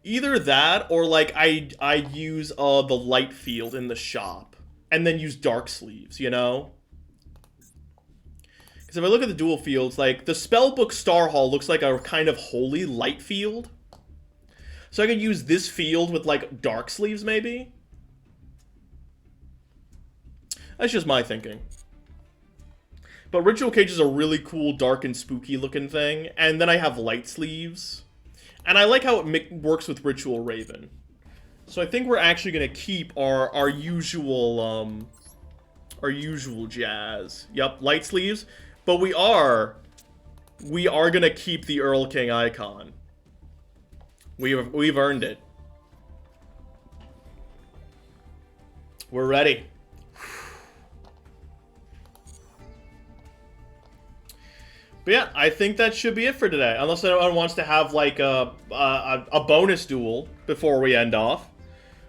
Either that, or like I use the light field in the shop, and then use dark sleeves, you know? Because if I look at the dual fields, like, the Spellbook Star Hall looks like a kind of holy light field. So I could use this field with, like, dark sleeves, maybe? That's just my thinking. But Ritual Cage is a really cool, dark and spooky looking thing, and then I have light sleeves. And I like how it works with Ritual Raven. So I think we're actually going to keep our usual jazz. Yep, light sleeves. But we are going to keep the Earl King icon. We've earned it. We're ready. But yeah, I think that should be it for today. Unless anyone wants to have, like, a bonus duel before we end off.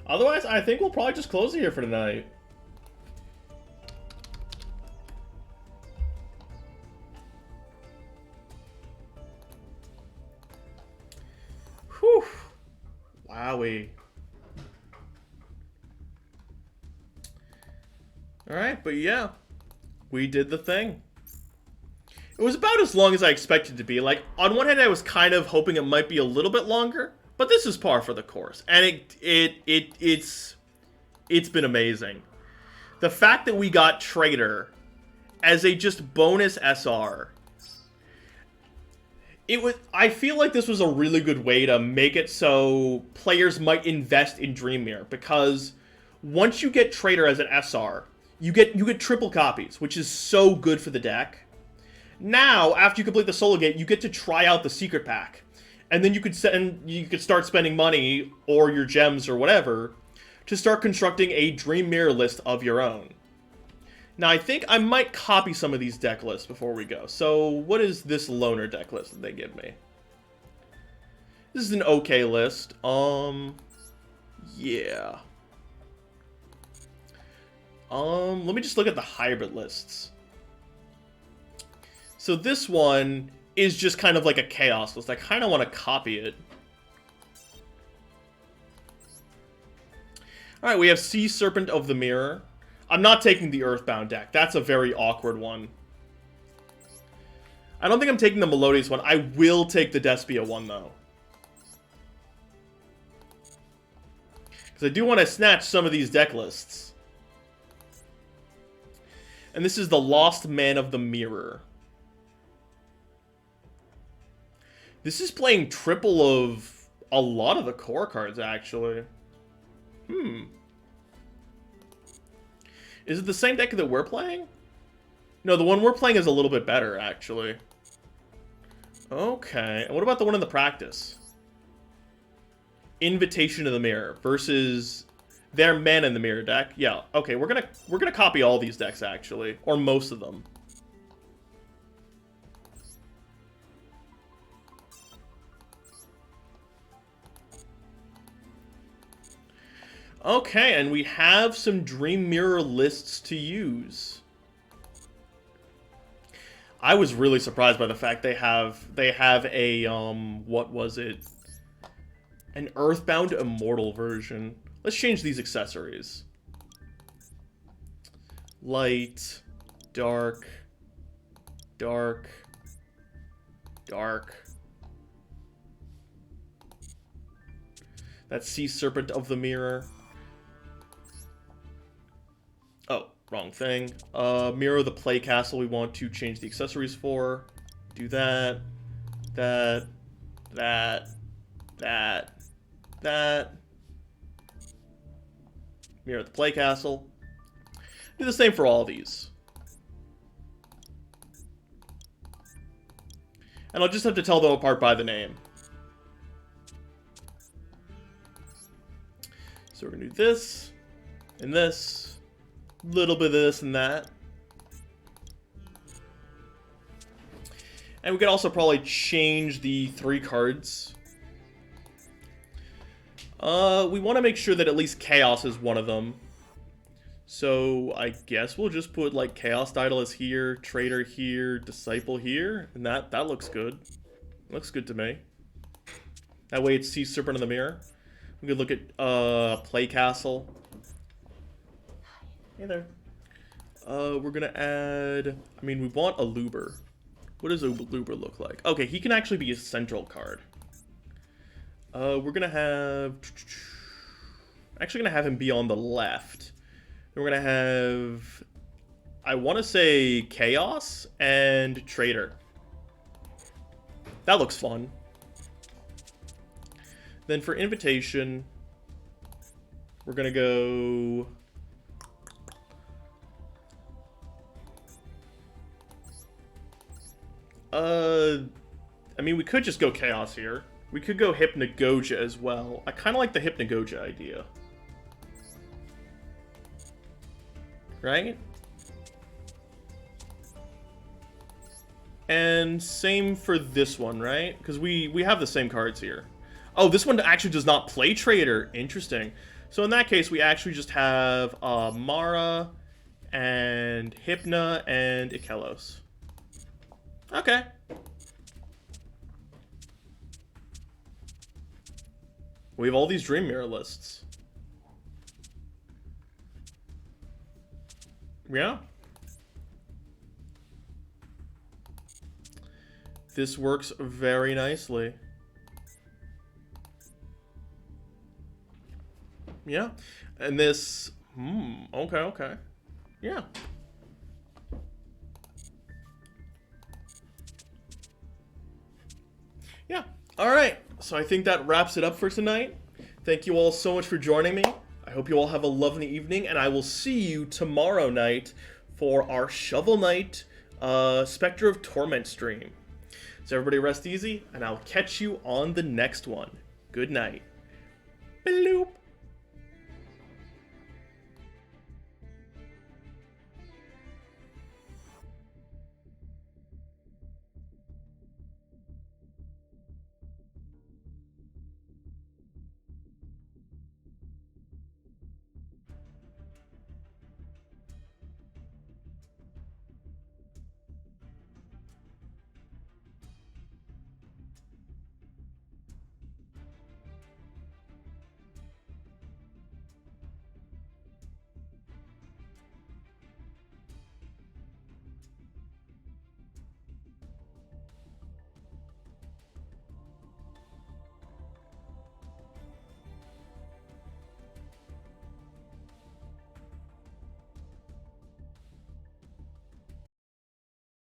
Otherwise, I think we'll probably just close it here for tonight. Whew. Wowie. Alright, but yeah. We did the thing. It was about as long as I expected it to be. Like, on one hand, I was kind of hoping it might be a little bit longer, but this is par for the course, and it's been amazing. The fact that we got Trader as a just bonus SR, I feel like this was a really good way to make it so players might invest in Dreammirror, because once you get Trader as an SR, you get triple copies, which is so good for the deck. Now, after you complete the solo gate, you get to try out the secret pack. And then you could start spending money, or your gems, or whatever, to start constructing a Dreammirror list of your own. Now, I think I might copy some of these deck lists before we go. So, what is this loner deck list that they give me? This is an okay list. Yeah. Let me just look at the hybrid lists. So this one is just kind of like a chaos list. I kind of want to copy it. Alright, we have Sea Serpent of the Mirror. I'm not taking the Earthbound deck. That's a very awkward one. I don't think I'm taking the Melodious one. I will take the Despia one, though. Because I do want to snatch some of these deck lists. And this is the Lost Man of the Mirror. This is playing triple of a lot of the core cards, actually. Is it the same deck that we're playing? No, the one we're playing is a little bit better, actually. Okay, and what about the one in the practice? Invitation to the Mirror versus their Man in the Mirror deck. Yeah, okay, we're gonna copy all these decks, actually, or most of them. Okay, and we have some Dreammirror lists to use. I was really surprised by the fact they have a what was it? An Earthbound Immortal version. Let's change these accessories. Light, dark, dark, dark. That's Sea Serpent of the Mirror. Oh, wrong thing. Mirror of the Play Castle we want to change the accessories for. Do that. That. That. That. That. Mirror of the Play Castle. Do the same for all of these. And I'll just have to tell them apart by the name. So we're gonna do this, and this, a little bit of this and that. And we could also probably change the 3 cards. We want to make sure that at least Chaos is one of them. So I guess we'll just put like Chaos Daedalus here, Traitor here, Disciple here, and that looks good. Looks good to me. That way it's Sea Serpent in the mirror. We could look at Play Castle. Hey there. We're gonna add. I mean, we want a Luber. What does a Luber look like? Okay, he can actually be a central card. We're gonna have. Actually, gonna have him be on the left. Then we're gonna have. I want to say Chaos and Traitor. That looks fun. Then for Invitation, we're gonna go. I mean, we could just go Chaos here. We could go Hypnagogia as well. I kind of like the Hypnagogia idea. Right? And same for this one, right? Because we have the same cards here. Oh, this one actually does not play Traitor. Interesting. So in that case, we actually just have Mara and Hypna and Ikelos. Okay. We have all these Dream Mirror lists. Yeah. This works very nicely. Yeah. And this... okay. Yeah. Yeah. Alright. So I think that wraps it up for tonight. Thank you all so much for joining me. I hope you all have a lovely evening, and I will see you tomorrow night for our Shovel Knight Spectre of Torment stream. So everybody rest easy, and I'll catch you on the next one. Good night. Bloop.